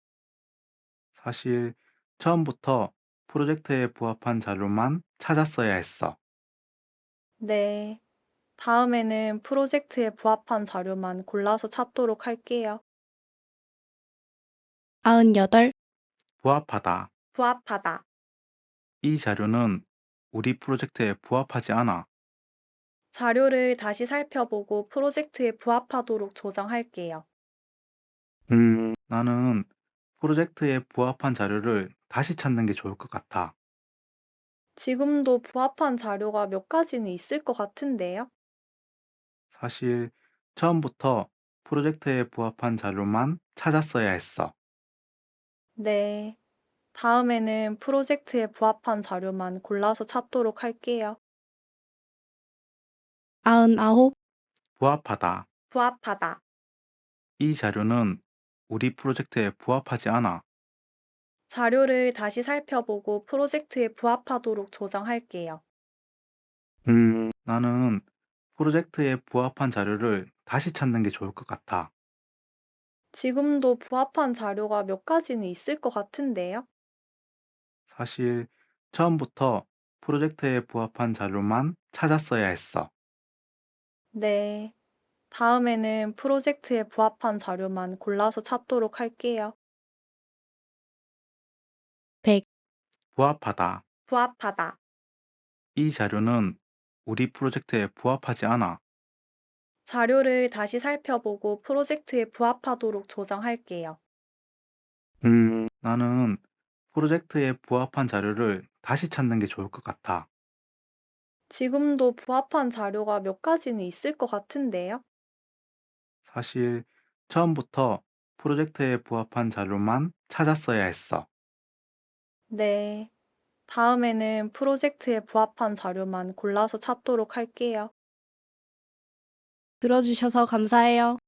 사실 처음부터 프로젝트에 부합한 자료만 찾았어야 했어. 네. 다음에는 프로젝트에 부합한 자료만 골라서 찾도록 할게요. 98, 부합하다. 부합하다. 이 자료는 우리 프로젝트에 부합하지 않아. 자료를 다시 살펴보고 프로젝트에 부합하도록 조정할게요. 나는 프로젝트에 부합한 자료를 다시 찾는 게 좋을 것 같아. 지금도 부합한 자료가 몇 가지는 있을 것 같은데요. 사실 처음부터 프로젝트에 부합한 자료만 찾았어야 했어. 네. 다음에는 프로젝트에 부합한 자료만 골라서 찾도록 할게요. 99, 부합하다. 부합하다. 이 자료는 우리 프로젝트에 부합하지 않아. 자료를 다시 살펴보고 프로젝트에 부합하도록 조정할게요. 나는 프로젝트에 부합한 자료를 다시 찾는 게 좋을 것 같아. 지금도 부합한 자료가 몇 가지는 있을 것 같은데요. 사실 처음부터 프로젝트에 부합한 자료만 찾았어야 했어. 네. 다음에는 프로젝트에 부합한 자료만 골라서 찾도록 할게요. 100, 부합하다. 부합하다. 이 자료는 우리 프로젝트에 부합하지 않아. 자료를 다시 살펴보고 프로젝트에 부합하도록 조정할게요. 나는 프로젝트에 부합한 자료를 다시 찾는 게 좋을 것 같아. 지금도 부합한 자료가 몇 가지는 있을 것 같은데요. 사실 처음부터 프로젝트에 부합한 자료만 찾았어야 했어. 네. 다음에는 프로젝트에 부합한 자료만 골라서 찾도록 할게요. 들어주셔서 감사해요.